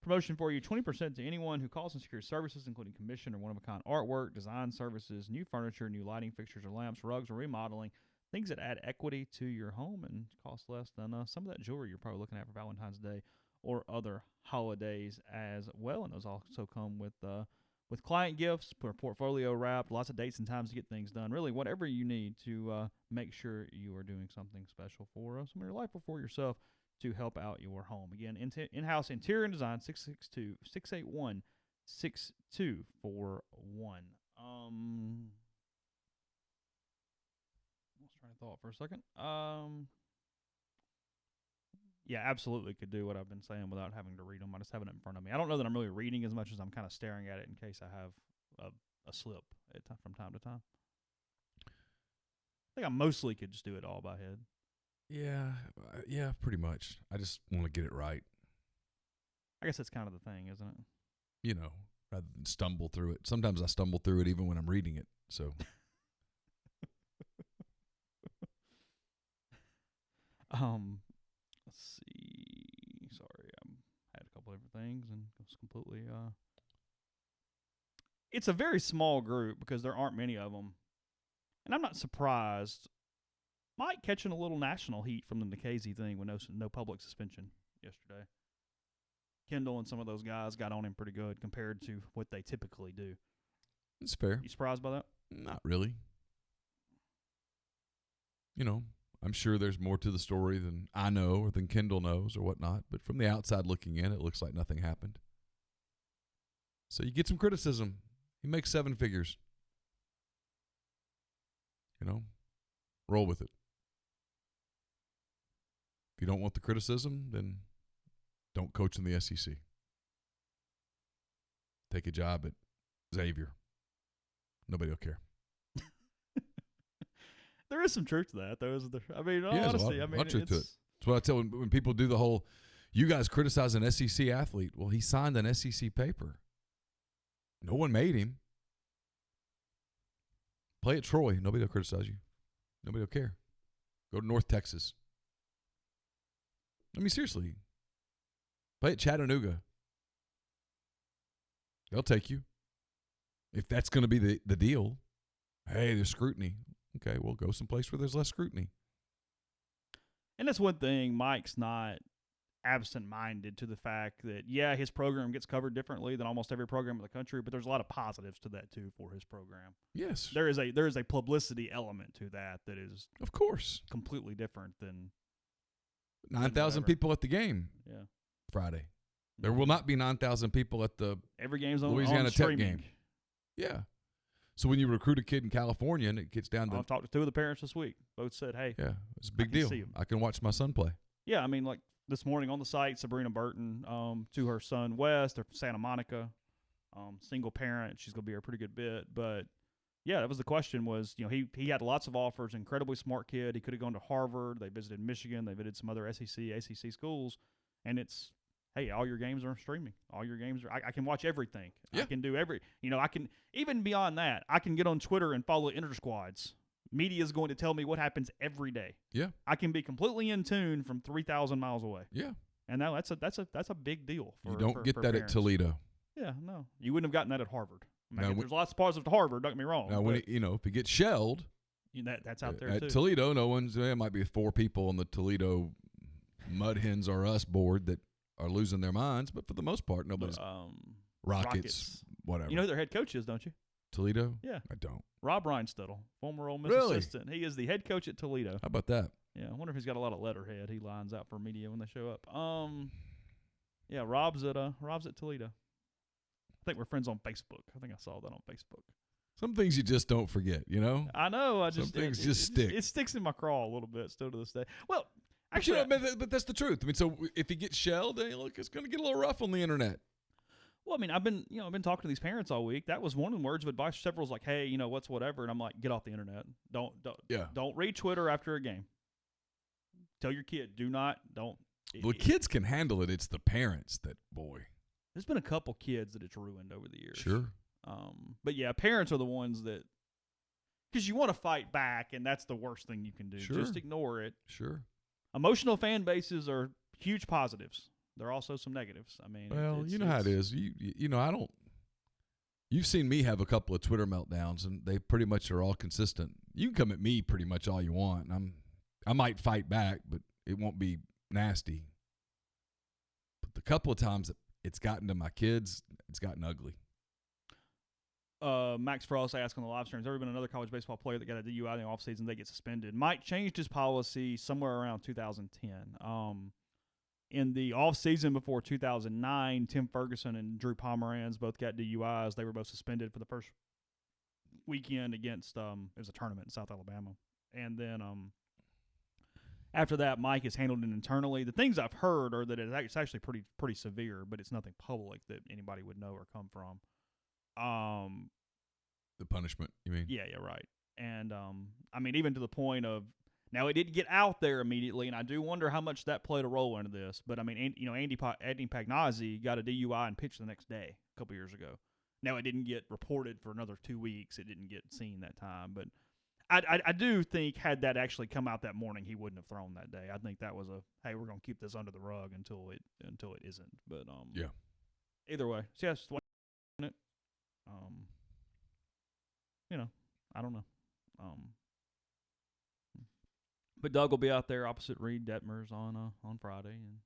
promotion for you, 20% to anyone who calls and secures services, including commission or one-of-a-kind artwork, design services, new furniture, new lighting fixtures or lamps, rugs, or remodeling, things that add equity to your home and cost less than some of that jewelry you're probably looking at for Valentine's Day or other holidays as well. And those also come with client gifts, portfolio wrapped, lots of dates and times to get things done. Really, whatever you need to make sure you are doing something special for some of your life or for yourself to help out your home. Again, In-House Interior and Design, 662-681-6241. Let's try to thought for a second. Yeah, absolutely could do what I've been saying without having to read them. I just have it in front of me. I don't know that I'm really reading as much as I'm kind of staring at it in case I have a slip from time to time. I think I mostly could just do it all by head. Yeah, pretty much. I just want to get it right. I guess that's kind of the thing, isn't it? You know, rather than stumble through it. Sometimes I stumble through it even when I'm reading it, so... Let's see. Sorry, I had a couple different things and it was completely. It's a very small group because there aren't many of them, and I'm not surprised. Mike catching a little national heat from the Nikhazy thing with no public suspension yesterday. Kendall and some of those guys got on him pretty good compared to what they typically do. It's fair. You surprised by that? Not really. You know, I'm sure there's more to the story than I know or than Kendall knows or whatnot, but from the outside looking in, it looks like nothing happened. So you get some criticism. He makes 7 figures. You know, roll with it. If you don't want the criticism, then don't coach in the SEC. Take a job at Xavier. Nobody will care. There is some truth to that, though, isn't there? I mean, yeah, honestly, a lot of truth to it. That's what I tell when people do the whole, you guys criticize an SEC athlete. Well, he signed an SEC paper. No one made him. Play at Troy. Nobody will criticize you. Nobody will care. Go to North Texas. I mean, seriously. Play at Chattanooga. They'll take you. If that's going to be the deal. Hey, there's scrutiny. Okay, we'll go someplace where there's less scrutiny. And that's one thing. Mike's not absent-minded to the fact that, yeah, his program gets covered differently than almost every program in the country, but there's a lot of positives to that, too, for his program. Yes. There is a publicity element to that is, of course, completely different than 9,000 people at the game Friday. There will not be 9,000 people at the every game's on Louisiana Tech game. Yeah. So when you recruit a kid in California and it gets down to... I've talked to 2 of the parents this week. Both said, hey. Yeah, it's a big deal. I can watch my son play. Yeah, I mean, like this morning on the site, Sabrina Burton to her son Wes. They're from Santa Monica. Single parent. She's going to be here a pretty good bit. But, yeah, that was the question was, you know, he had lots of offers. Incredibly smart kid. He could have gone to Harvard. They visited Michigan. They visited some other SEC, ACC schools. And it's, hey, all your games are streaming. All your games are. I can watch everything. Yeah. I can do I can even beyond that. I can get on Twitter and follow inter-squads. Media is going to tell me what happens every day. Yeah. I can be completely in tune from 3,000 miles away. Yeah. And now that's a big deal. You don't get that parents. at Toledo. Yeah, no, you wouldn't have gotten that at Harvard. I mean, Now, there's lots of positives to Harvard. Don't get me wrong. Now, when if it gets shelled, that's out there at too. Toledo, no one's. There might be 4 people on the Toledo Mud Hens or Us board that are losing their minds, but for the most part, nobody's. Rockets, whatever. You know who their head coach is, don't you? Toledo? Yeah. I don't. Rob Reinstuttle, former Ole Miss Really? assistant. He is the head coach at Toledo. How about that? Yeah, I wonder if he's got a lot of letterhead he lines out for media when they show up. Yeah, Rob's at Toledo. I think we're friends on Facebook. I think I saw that on Facebook. Some things you just don't forget, you know? I know. Some things just stick. It sticks in my craw a little bit still to this day. Well, But, you actually, know, but that's the truth. I mean, so if he gets shelled, look, it's going to get a little rough on the internet. well, I mean, I've been talking to these parents all week. That was one of the words of advice. Several's like, hey, what's whatever, and I'm like, get off the internet. Don't read Twitter after a game. Tell your kid, don't. Well, kids can handle it. It's the parents that, boy. There's been a couple kids that it's ruined over the years. Sure. But yeah, parents are the ones that, because you want to fight back, and that's the worst thing you can do. Sure. Just ignore it. Sure. Emotional fan bases are huge positives. There are also some negatives. I mean, Well, you know how it is. You know, I don't. You've seen me have a couple of Twitter meltdowns, and they pretty much are all consistent. You can come at me pretty much all you want, and I might fight back, but it won't be nasty. But the couple of times that it's gotten to my kids, it's gotten ugly. Max Frost asked on the live stream, has there ever been another college baseball player that got a DUI in the offseason, they get suspended? Mike changed his policy somewhere around 2010. In the offseason before 2009, Tim Ferguson and Drew Pomeranz both got DUIs. They were both suspended for the first weekend against it was a tournament in South Alabama. And then after that, Mike has handled it internally. The things I've heard are that it's actually pretty severe, but it's nothing public that anybody would know or come from. The punishment, you mean? Yeah, right. And I mean, even to the point of now it didn't get out there immediately, and I do wonder how much that played a role into this. But I mean, Andy Pagnazzi got a DUI and pitched the next day a couple years ago. Now it didn't get reported for another 2 weeks. It didn't get seen that time, but I do think had that actually come out that morning, he wouldn't have thrown that day. I think that was hey, we're going to keep this under the rug until it isn't. But yeah. Either way, so yes, it. I don't know. But Doug will be out there opposite Reed Detmers on Friday, and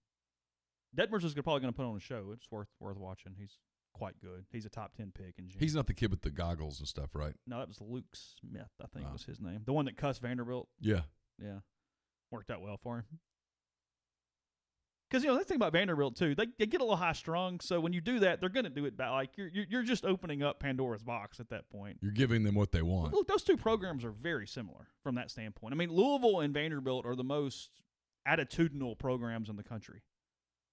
Detmers is probably going to put on a show. It's worth watching. He's quite good. He's a top 10 pick in June. He's not the kid with the goggles and stuff, right? No, that was Luke Smith, I think was his name. The one that cussed Vanderbilt. Yeah. Yeah. Worked out well for him. Because, that's the thing about Vanderbilt, too. They get a little high-strung, so when you do that, they're going to do it back. Like, you're just opening up Pandora's box at that point. You're giving them what they want. Look, those two programs are very similar from that standpoint. I mean, Louisville and Vanderbilt are the most attitudinal programs in the country.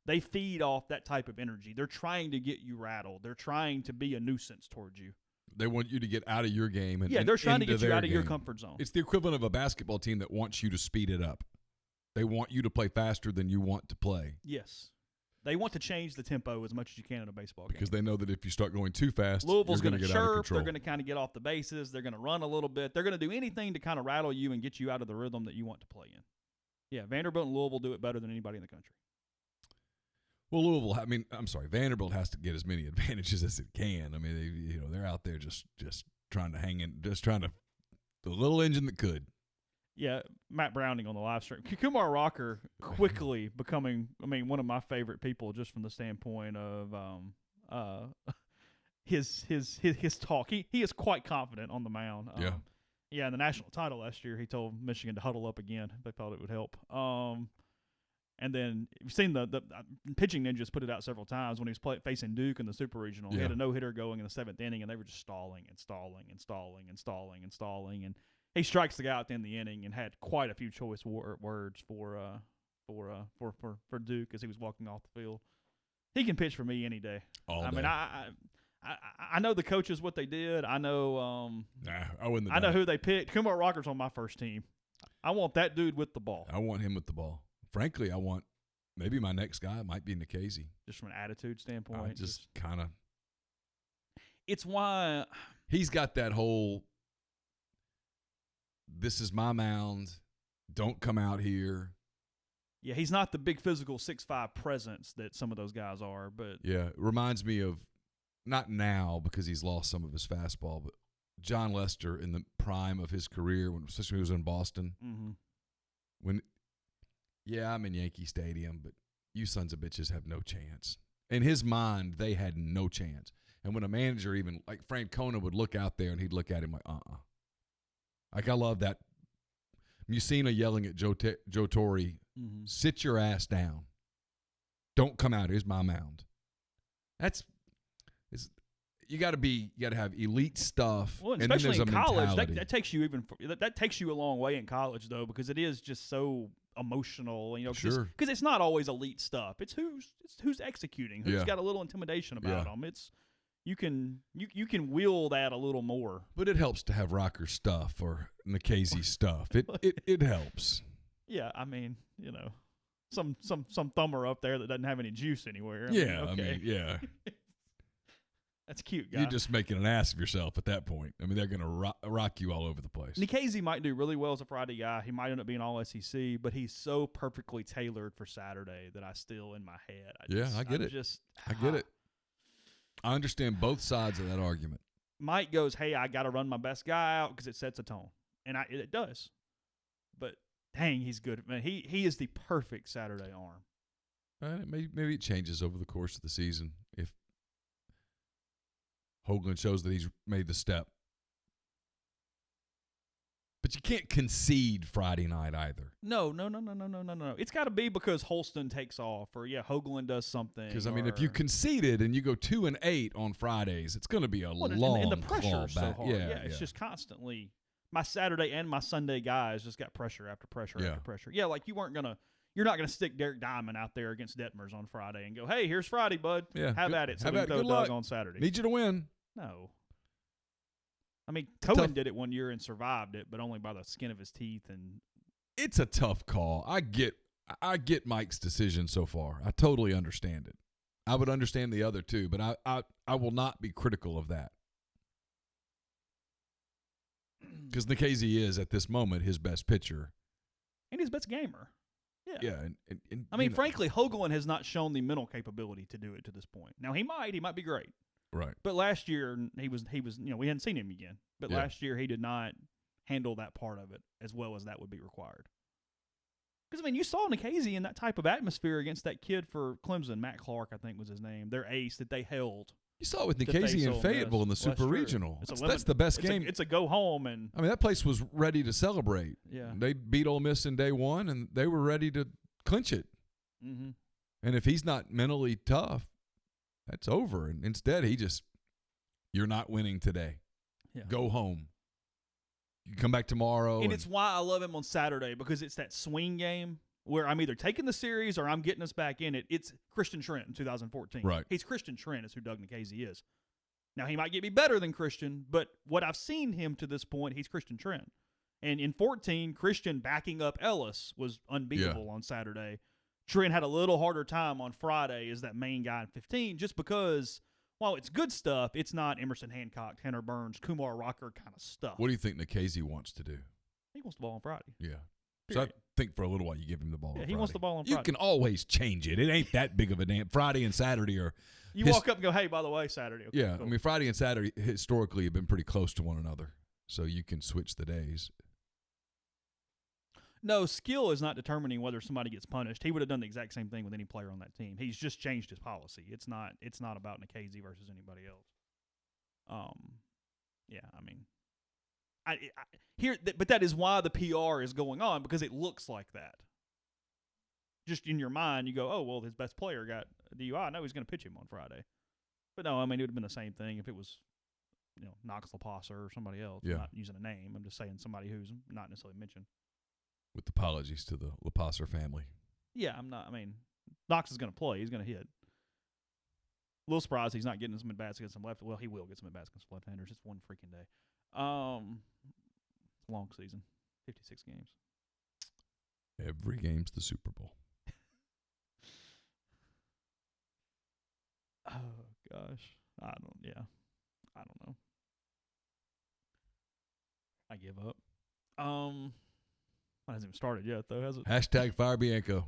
They feed off that type of energy. They're trying to get you rattled. They're trying to be a nuisance towards you. They want you to get out of your game. And they're trying to into get you out of game. your comfort zone. It's the equivalent of a basketball team that wants you to speed it up. They want you to play faster than you want to play. Yes. They want to change the tempo as much as you can in a baseball game. Because they know that if you start going too fast, Louisville's you're going to get out of control. They're going to kind of get off the bases. They're going to run a little bit. They're going to do anything to kind of rattle you and get you out of the rhythm that you want to play in. Yeah, Vanderbilt and Louisville do it better than anybody in the country. Well, Vanderbilt has to get as many advantages as it can. I mean, they're out there just trying to hang in, just trying to the little engine that could. Yeah, Matt Browning on the live stream. Kumar Rocker quickly becoming, one of my favorite people just from the standpoint of his talk. He is quite confident on the mound. Yeah, in the national title last year, he told Michigan to huddle up again. They thought it would help. And then you've seen the pitching ninjas put it out several times when he was facing Duke in the Super Regional. Yeah. He had a no-hitter going in the 7th inning, and they were just stalling. And he strikes the guy out in the inning and had quite a few choice words for Duke as he was walking off the field. He can pitch for me any day. I mean, I know the coaches what they did. I know. I know who they picked. Kumar Rocker's on my first team. I want that dude with the ball. I want him with the ball. Frankly, I want maybe my next guy might be Nikhazy. Just from an attitude standpoint. Just kind of. It's why he's got that whole, this is my mound, don't come out here. Yeah, he's not the big physical 6'5" presence that some of those guys are. But yeah, it reminds me of, not now because he's lost some of his fastball, but John Lester in the prime of his career, especially when he was in Boston. Mm-hmm. I'm in Yankee Stadium, but you sons of bitches have no chance. In his mind, they had no chance. And when a manager, even like Francona, would look out there and he'd look at him like, Like, I love that. Mussina yelling at Joe Torre, sit your ass down. Don't come out. Here's my mound. You got to have elite stuff. Well, and especially then in there's a college, mentality. that takes you a long way in college, though, because it is just so emotional, Sure. Because it's not always elite stuff. It's who's executing, who's got a little intimidation about them. It's you can wheel that a little more. But it helps to have Rocker stuff or Nikhazy stuff. It helps. Yeah, I mean, some thumber up there that doesn't have any juice anywhere. Yeah. That's cute, guy. You're just making an ass of yourself at that point. I mean, they're going to rock you all over the place. Nikhazy might do really well as a Friday guy. He might end up being all SEC, but he's so perfectly tailored for Saturday that I still, in my head, I get it. I understand both sides of that argument. Mike goes, hey, I got to run my best guy out because it sets a tone. And it does. But, dang, he's good. Man, he is the perfect Saturday arm. Maybe it changes over the course of the season if Hoagland shows that he's made the step. But you can't concede Friday night either. No. It's got to be because Holston takes off or, Hoagland does something. Because, if you conceded and you go 2-8 on Fridays, it's going to be a long and the pressure so hard. Yeah, it's just constantly. My Saturday and my Sunday guys just got pressure after pressure after pressure. Yeah, like you're not gonna stick Derek Diamond out there against Detmers on Friday and go, hey, here's Friday, bud. Yeah, have at it. So we throw Doug on Saturday. Need you to win. No. I mean, Cohen did it one year and survived it, but only by the skin of his teeth. And it's a tough call. I get Mike's decision so far. I totally understand it. I would understand the other two, but I will not be critical of that. Because Nikhazy is, at this moment, his best pitcher. And his best gamer. Yeah. Yeah. And I mean, frankly, Hoagland has not shown the mental capability to do it to this point. Now, he might be great. Right. But last year, he was we hadn't seen him again. But last year, he did not handle that part of it as well as that would be required. Because, you saw Nikhazy in that type of atmosphere against that kid for Clemson, Matt Clark, I think was his name, their ace that they held. You saw it with Nikhazy in Fayetteville in the Super Regional. That's the best game. It's a go home. And that place was ready to celebrate. Yeah. They beat Ole Miss in day one, and they were ready to clinch it. Mm-hmm. And if he's not mentally tough, that's over. And instead, you're not winning today. Yeah. Go home. You come back tomorrow. And it's why I love him on Saturday, because it's that swing game where I'm either taking the series or I'm getting us back in it. It's Christian Trent in 2014. Right. He's Christian Trent is who Doug Nikhazy is. Now, he might get me better than Christian, but what I've seen him to this point, he's Christian Trent. And in 14, Christian backing up Ellis was unbeatable on Saturday. Trent had a little harder time on Friday as that main guy in 15, just because while it's good stuff, it's not Emerson Hancock, Tanner Burns, Kumar Rocker kind of stuff. What do you think Nikhazy wants to do? He wants the ball on Friday. Yeah. Period. So I think for a little while you give him the ball on Friday. He wants the ball on Friday. You can always change it. It ain't that big of a damn. Friday and Saturday are. You walk up and go, hey, by the way, Saturday. Okay, yeah, cool. Friday and Saturday historically have been pretty close to one another, so you can switch the days. No, skill is not determining whether somebody gets punished. He would have done the exact same thing with any player on that team. He's just changed his policy. It's not about Nikhazy versus anybody else. But that is why the PR is going on, because it looks like that. Just in your mind, you go, oh, well, his best player got a DUI. I know he's going to pitch him on Friday. But no, it would have been the same thing if it was, Knox LaPasa or somebody else. Yeah. I'm not using a name. I'm just saying somebody who's not necessarily mentioned. With apologies to the LaPasa family. Yeah, Knox is going to play. He's going to hit. A little surprised he's not getting some at-bats against some left. Well, he will get some at-bats against left-handers. It's one freaking day. It's a long season, 56 games. Every game's the Super Bowl. gosh. I don't know. I give up. It hasn't even started yet, though, has it? Hashtag Fire Bianco.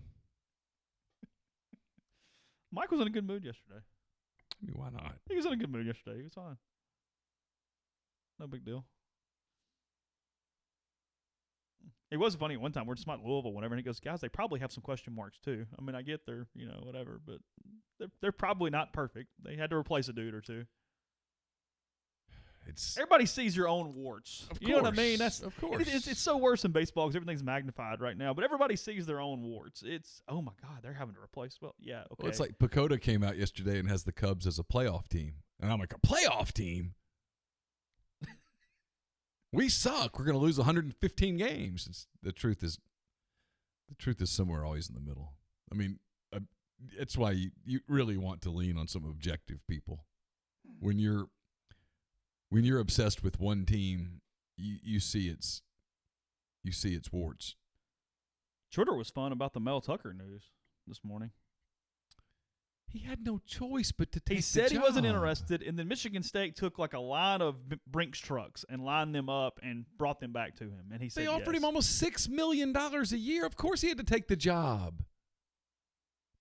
Mike was in a good mood yesterday. I mean, why not? He was in a good mood yesterday. He was fine. No big deal. It was funny at one time. We're just about Louisville, whatever, and he goes, guys, they probably have some question marks too. I mean, I get they're, whatever, but they're probably not perfect. They had to replace a dude or two. Everybody sees your own warts. You know what I mean? Of course. It's so worse in baseball because everything's magnified right now. But everybody sees their own warts. It's, oh my God, they're having to replace. Well, yeah, okay. Well, it's like Pacoda came out yesterday and has the Cubs as a playoff team, and I'm like, a playoff team? We suck. We're going to lose 115 games. The truth is somewhere always in the middle. I mean, it's why you really want to lean on some objective people. When you're obsessed with one team, you see its warts. Twitter was fun about the Mel Tucker news this morning. He had no choice but to take the job. He said he wasn't interested, and then Michigan State took like a line of Brinks trucks and lined them up and brought them back to him. And he said they offered him almost $6 million a year. Of course he had to take the job.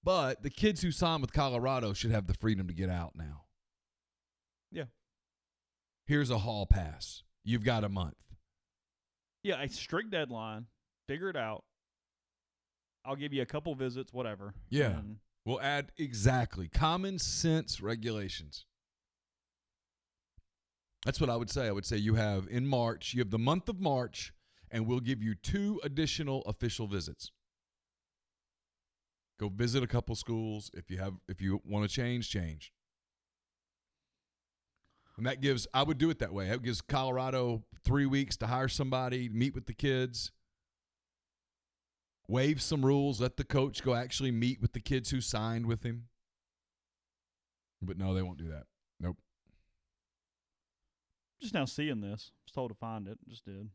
But the kids who signed with Colorado should have the freedom to get out now. Yeah. Here's a hall pass. You've got a month. Yeah, a strict deadline. Figure it out. I'll give you a couple visits, whatever. Yeah. We'll add exactly common sense regulations. That's what I would say. I would say you have the month of March, and we'll give you 2 additional official visits. Go visit a couple schools. If you want to change. And I would do it that way. That gives Colorado 3 weeks to hire somebody, meet with the kids. Waive some rules, let the coach go actually meet with the kids who signed with him. But no, they won't do that. Nope. Just now seeing this. I was told to find it. Just did.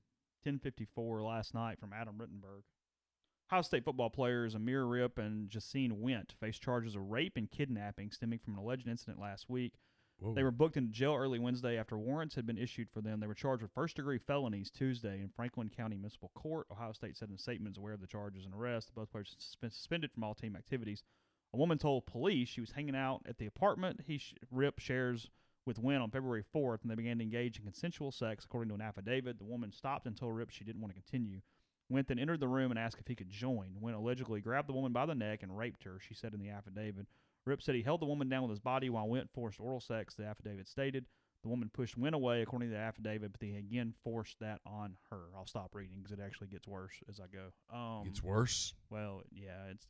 10:54 last night from Adam Rittenberg. Ohio State football players Amir Rip and Jacine Went face charges of rape and kidnapping stemming from an alleged incident last week. Whoa. They were booked into jail early Wednesday after warrants had been issued for them. They were charged with first-degree felonies Tuesday in Franklin County Municipal Court. Ohio State said in a statement is aware of the charges and arrest. Both players suspended from all team activities. A woman told police she was hanging out at the apartment Rip shares with Wynn on February 4th, and they began to engage in consensual sex, according to an affidavit. The woman stopped and told Rip she didn't want to continue. Wynn then entered the room and asked if he could join. Wynn allegedly grabbed the woman by the neck and raped her, she said in the affidavit. Rip said he held the woman down with his body while Wynn forced oral sex, the affidavit stated. The woman pushed Wynn away, according to the affidavit, but they again forced that on her. I'll stop reading because it actually gets worse as I go. It's worse? Well, yeah, it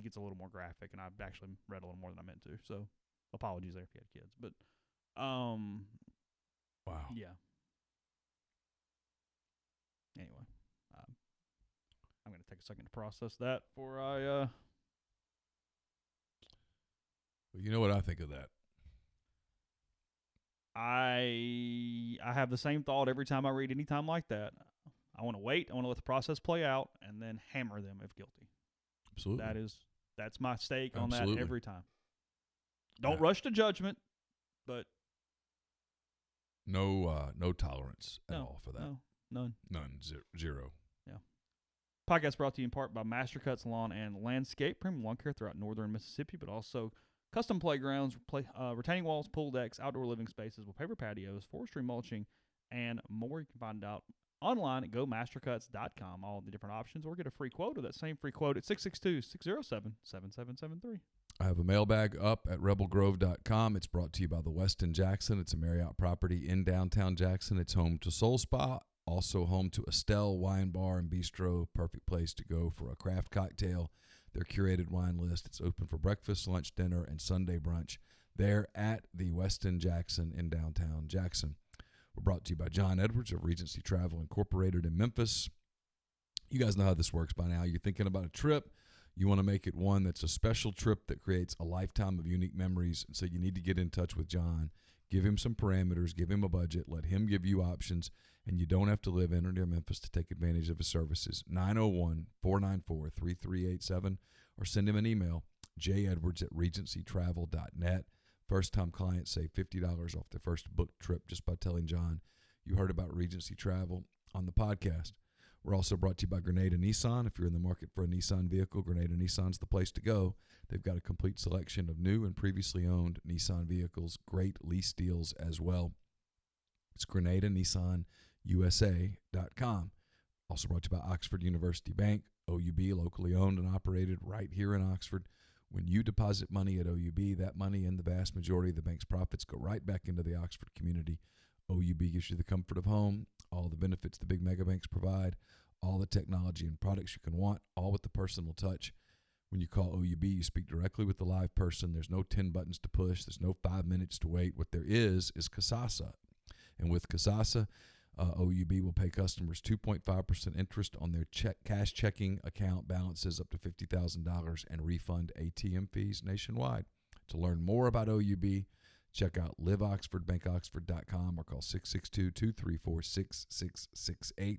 gets a little more graphic, and I've actually read a little more than I meant to, so apologies there if you had kids. But, wow. Yeah. Anyway, I'm going to take a second to process that before I Well, you know what I think of that? I have the same thought every time I read any time like that. I want to wait. I want to let the process play out and then hammer them if guilty. Absolutely. That's my stake on Absolutely. that every time. Don't rush to judgment, but no tolerance at all for that. No, none. None. Zero. Yeah. Podcast brought to you in part by Mastercuts Lawn and Landscape, premium lawn care throughout northern Mississippi, but also custom playgrounds, retaining walls, pool decks, outdoor living spaces with paper patios, forestry mulching, and more. You can find out online at gomastercuts.com, all the different options, or get a free quote of that same free quote at 662-607-7773. I have a mailbag up at rebelgrove.com. It's brought to you by the Westin Jackson. It's a Marriott property in downtown Jackson. It's home to Soul Spa, also home to Estelle Wine Bar and Bistro, perfect place to go for a craft cocktail. Their curated wine list. It's open for breakfast, lunch, dinner, and Sunday brunch. They're at the Westin Jackson in downtown Jackson. We're brought to you by John Edwards of Regency Travel Incorporated in Memphis. You guys know how this works by now. You're thinking about a trip. You want to make it one that's a special trip that creates a lifetime of unique memories. And so you need to get in touch with John. Give him some parameters. Give him a budget. Let him give you options. And you don't have to live in or near Memphis to take advantage of his services. 901-494-3387 or send him an email, jedwards@regencytravel.net. First-time clients save $50 off their first book trip just by telling John you heard about Regency Travel on the podcast. We're also brought to you by Grenada Nissan. If you're in the market for a Nissan vehicle, Grenada Nissan's the place to go. They've got a complete selection of new and previously owned Nissan vehicles, great lease deals as well. It's GrenadaNissanUSA.com. Also brought to you by Oxford University Bank, OUB, locally owned and operated right here in Oxford. When you deposit money at OUB, that money and the vast majority of the bank's profits go right back into the Oxford community. OUB gives you the comfort of home, all the benefits the big mega banks provide, all the technology and products you can want, all with the personal touch. When you call OUB, you speak directly with the live person. There's no 10 buttons to push. There's no 5 minutes to wait. What there is Kasasa. And with Kasasa, OUB will pay customers 2.5% interest on their cash checking account balances up to $50,000 and refund ATM fees nationwide. To learn more about OUB, check out liveoxfordbankoxford.com or call 662-234-6668.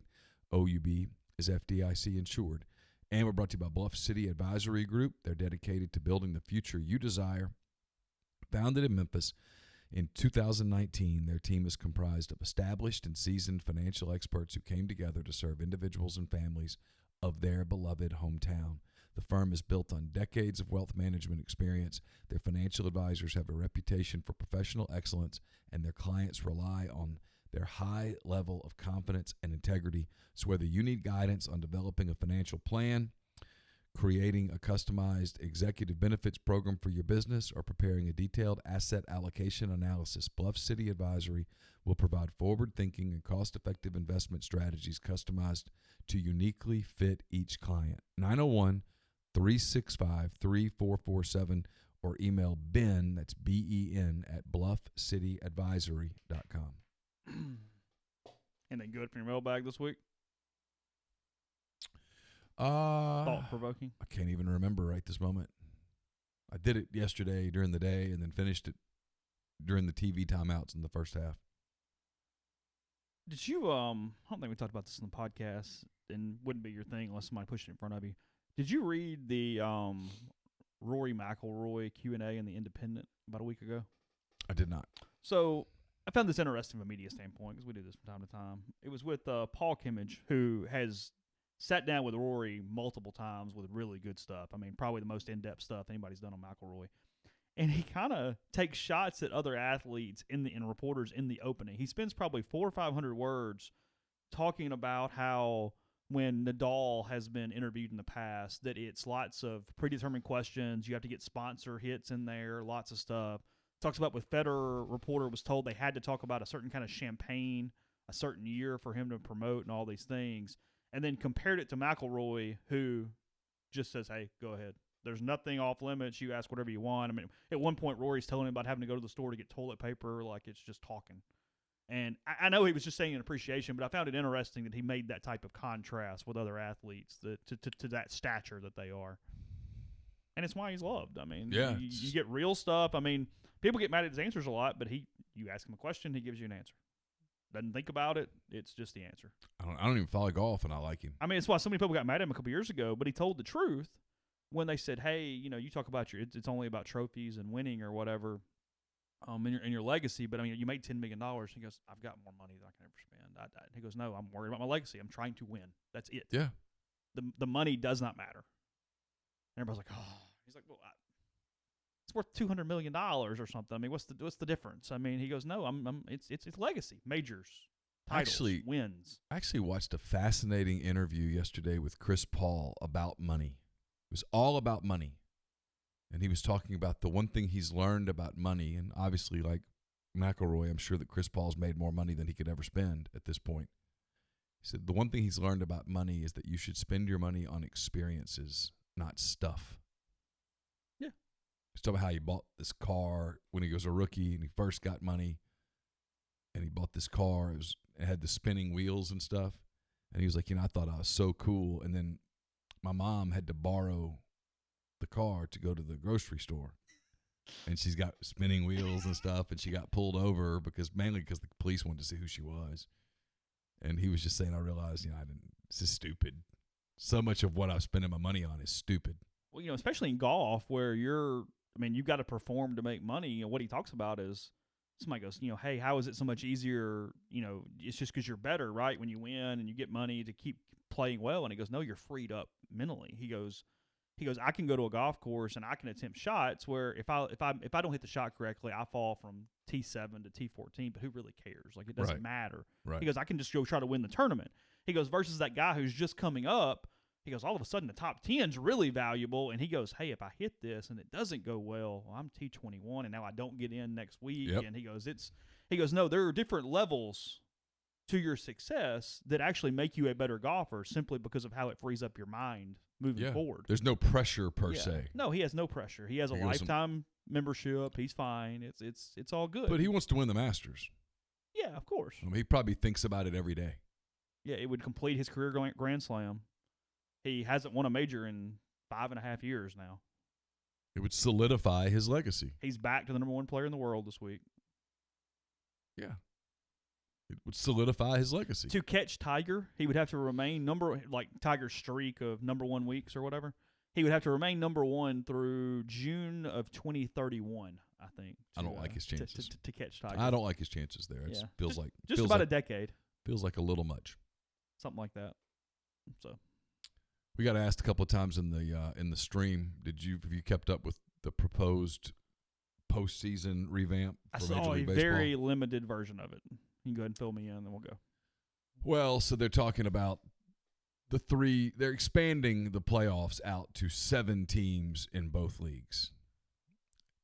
OUB is FDIC insured. And we're brought to you by Bluff City Advisory Group. They're dedicated to building the future you desire. Founded in Memphis in 2019, their team is comprised of established and seasoned financial experts who came together to serve individuals and families of their beloved hometown. The firm is built on decades of wealth management experience. Their financial advisors have a reputation for professional excellence, and their clients rely on their high level of confidence and integrity. So whether you need guidance on developing a financial plan, creating a customized executive benefits program for your business, or preparing a detailed asset allocation analysis, Bluff City Advisory will provide forward-thinking and cost-effective investment strategies customized to uniquely fit each client. 901-365-3447 or email Ben, that's B-E-N, at bluffcityadvisory.com. Anything good from your mailbag this week? Thought-provoking? I can't even remember right this moment. I did it yesterday during the day and then finished it during the TV timeouts in the first half. Did you, I don't think we talked about this in the podcast, and wouldn't be your thing unless somebody pushed it in front of you. Did you read the Rory McIlroy Q&A in The Independent about a week ago? I did not. So I found this interesting from a media standpoint because we do this from time to time. It was with Paul Kimmage, who has sat down with Rory multiple times with really good stuff. I mean, probably the most in-depth stuff anybody's done on McIlroy. And he kind of takes shots at other athletes and reporters in the opening. He spends probably 400 or 500 words talking about how when Nadal has been interviewed in the past, that it's lots of predetermined questions. You have to get sponsor hits in there, lots of stuff. Talks about with Federer, reporter was told they had to talk about a certain kind of champagne, a certain year for him to promote and all these things. And then compared it to McIlroy, who just says, hey, go ahead. There's nothing off limits. You ask whatever you want. I mean, at one point, Rory's telling him about having to go to the store to get toilet paper, like it's just talking. And I know he was just saying an appreciation, but I found it interesting that he made that type of contrast with other athletes to that stature that they are. And it's why he's loved. I mean, yeah, you get real stuff. I mean, people get mad at his answers a lot, but you ask him a question, he gives you an answer. Doesn't think about it. It's just the answer. I don't even follow golf, and I like him. I mean, it's why so many people got mad at him a couple years ago, but he told the truth when they said, hey, you talk about it's only about trophies and winning or whatever in your legacy, but I mean, you made $10 million. He goes, I've got more money than I can ever spend. He goes, no, I'm worried about my legacy. I'm trying to win. That's it. Yeah. The money does not matter. And everybody's like, oh. He's like, well, it's worth $200 million or something. I mean, what's the difference? I mean, he goes, no, it's legacy, majors, titles, wins. I actually watched a fascinating interview yesterday with Chris Paul about money. It was all about money. And he was talking about the one thing he's learned about money, and obviously, like McIlroy, I'm sure that Chris Paul's made more money than he could ever spend at this point. He said the one thing he's learned about money is that you should spend your money on experiences, not stuff. Yeah. He's talking about how he bought this car when he was a rookie and he first got money, and he bought this car. It had the spinning wheels and stuff. And he was like, I thought I was so cool. And then my mom had to borrow the car to go to the grocery store, and she's got spinning wheels and stuff, and she got pulled over mainly because the police wanted to see who she was. And he was just saying, I realized, this is stupid. So much of what I'm spending my money on is stupid. Well, especially in golf where you're I mean, you've got to perform to make money. You know, what he talks about is somebody goes, you know, hey, how is it so much easier? You know, it's just because you're better, right? When you win and you get money to keep playing well. And he goes, no, you're freed up mentally. He goes, I can go to a golf course and I can attempt shots where if I don't hit the shot correctly, I fall from T7 to T14. But who really cares? Like, it doesn't matter. Right. He goes, I can just go try to win the tournament. He goes, versus that guy who's just coming up. He goes, all of a sudden the top 10's really valuable. And he goes, hey, if I hit this and it doesn't go well, I'm T21 and now I don't get in next week. Yep. And he goes, no, there are different levels to your success that actually make you a better golfer simply because of how it frees up your mind moving forward. There's no pressure per se. No, he has no pressure. He has a lifetime membership. He's fine. It's all good. But he wants to win the Masters. Yeah, of course. I mean, he probably thinks about it every day. Yeah, it would complete his career Grand Slam. He hasn't won a major in 5.5 years now. It would solidify his legacy. He's back to the number one player in the world this week. Yeah. It would solidify his legacy. To catch Tiger, he would have to remain like Tiger's streak of number one weeks or whatever. He would have to remain number one through June of 2031, I think. I don't like his chances. To catch Tiger. I don't like his chances there. It feels like a decade. Feels like a little much. Something like that. So we got asked a couple of times in the stream. Have you kept up with the proposed postseason revamp for Major League Baseball? I saw a very limited version of it. You can go ahead and fill me in, and then we'll go. Well, so they're talking about they're expanding the playoffs out to 7 teams in both leagues.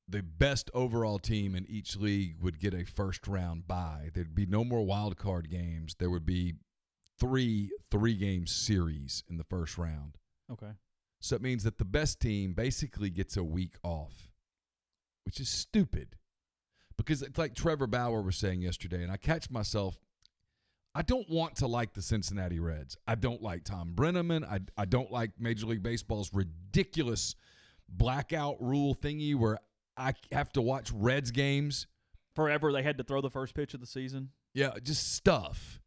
The best overall team in each league would get a first-round bye. There'd be no more wild card games. There would be 3-game series in the first round. Okay. So it means that the best team basically gets a week off, which is stupid. Because it's like Trevor Bauer was saying yesterday, and I catch myself, I don't want to like the Cincinnati Reds. I don't like Tom Brenneman. I don't like Major League Baseball's ridiculous blackout rule thingy where I have to watch Reds games. Forever they had to throw the first pitch of the season. Yeah, just stuff.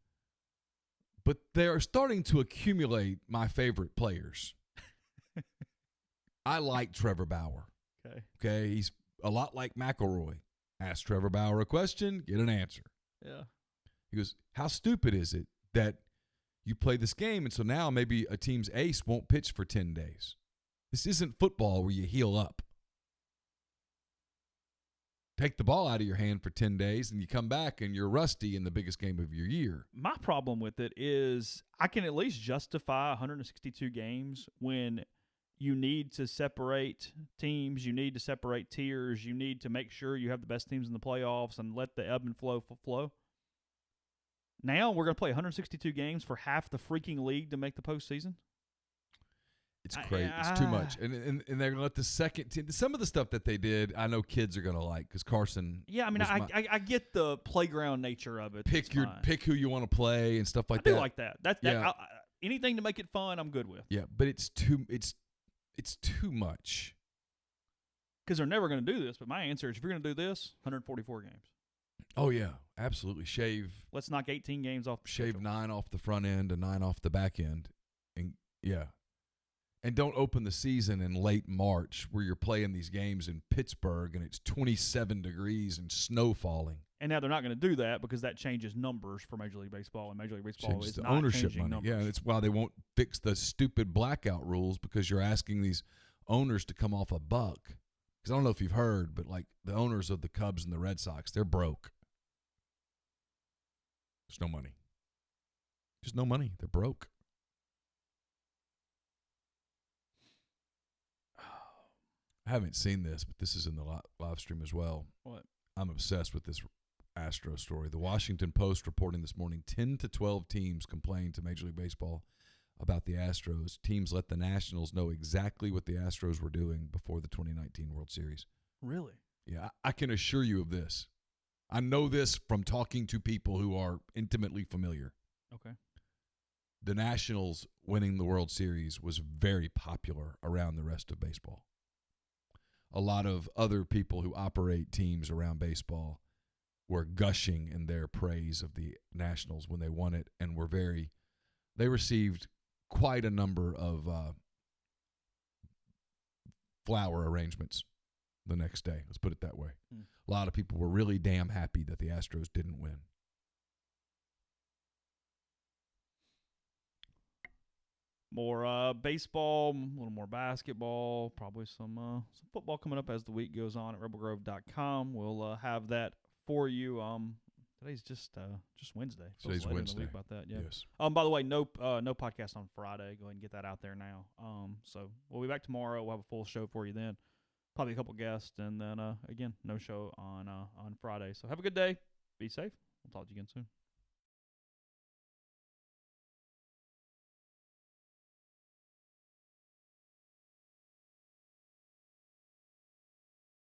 But they're starting to accumulate my favorite players. I like Trevor Bauer. Okay, he's a lot like McIlroy. Ask Trevor Bauer a question, get an answer. Yeah. He goes, how stupid is it that you play this game and so now maybe a team's ace won't pitch for 10 days? This isn't football where you heal up. Take the ball out of your hand for 10 days and you come back and you're rusty in the biggest game of your year. My problem with it is I can at least justify 162 games when you need to separate teams, you need to separate tiers, you need to make sure you have the best teams in the playoffs and let the ebb and flow. Now we're going to play 162 games for half the freaking league to make the postseason? It's crazy. It's too much. And they're going to let the second team. Some of the stuff that they did, I know kids are going to like because Carson. Yeah, I mean, I get the playground nature of it. Pick who you want to play and stuff like that. I do like that. Anything to make it fun, I'm good with. Yeah, but it's too much. Because they're never going to do this. But my answer is, if you're going to do this, 144 games. Oh yeah, absolutely. Let's knock 18 games off. Shave 9 off the front end and 9 off the back end, and yeah. And don't open the season in late March where you're playing these games in Pittsburgh and it's 27 degrees and snow falling. And now they're not going to do that because that changes numbers for Major League Baseball, and Major League Baseball changes is the not ownership changing money. numbers. Yeah, that's why they won't fix the stupid blackout rules because you're asking these owners to come off a buck. Because I don't know if you've heard, but like the owners of the Cubs and the Red Sox, they're broke. There's no money. There's no money. They're broke. I haven't seen this, but this is in the live stream as well. What? I'm obsessed with this Astro story. The Washington Post reporting this morning 10 to 12 teams complained to Major League Baseball about the Astros. Teams let the Nationals know exactly what the Astros were doing before the 2019 World Series. Really? Yeah, I can assure you of this. I know this from talking to people who are intimately familiar. Okay. The Nationals winning the World Series was very popular around the rest of baseball. A lot of other people who operate teams around baseball were gushing in their praise of the Nationals when they won it and they received quite a number of flower arrangements the next day. Let's put it that way. Mm. A lot of people were really damn happy that the Astros didn't win. More baseball, a little more basketball, probably some football coming up as the week goes on at rebelgrove.com. We'll have that for you. Today's just Wednesday. Today's Wednesday. In the week about that, yeah. Yes. By the way, no podcast on Friday. Go ahead and get that out there now. So we'll be back tomorrow. We'll have a full show for you then. Probably a couple guests, and then again, no show on Friday. So have a good day. Be safe. We'll talk to you again soon.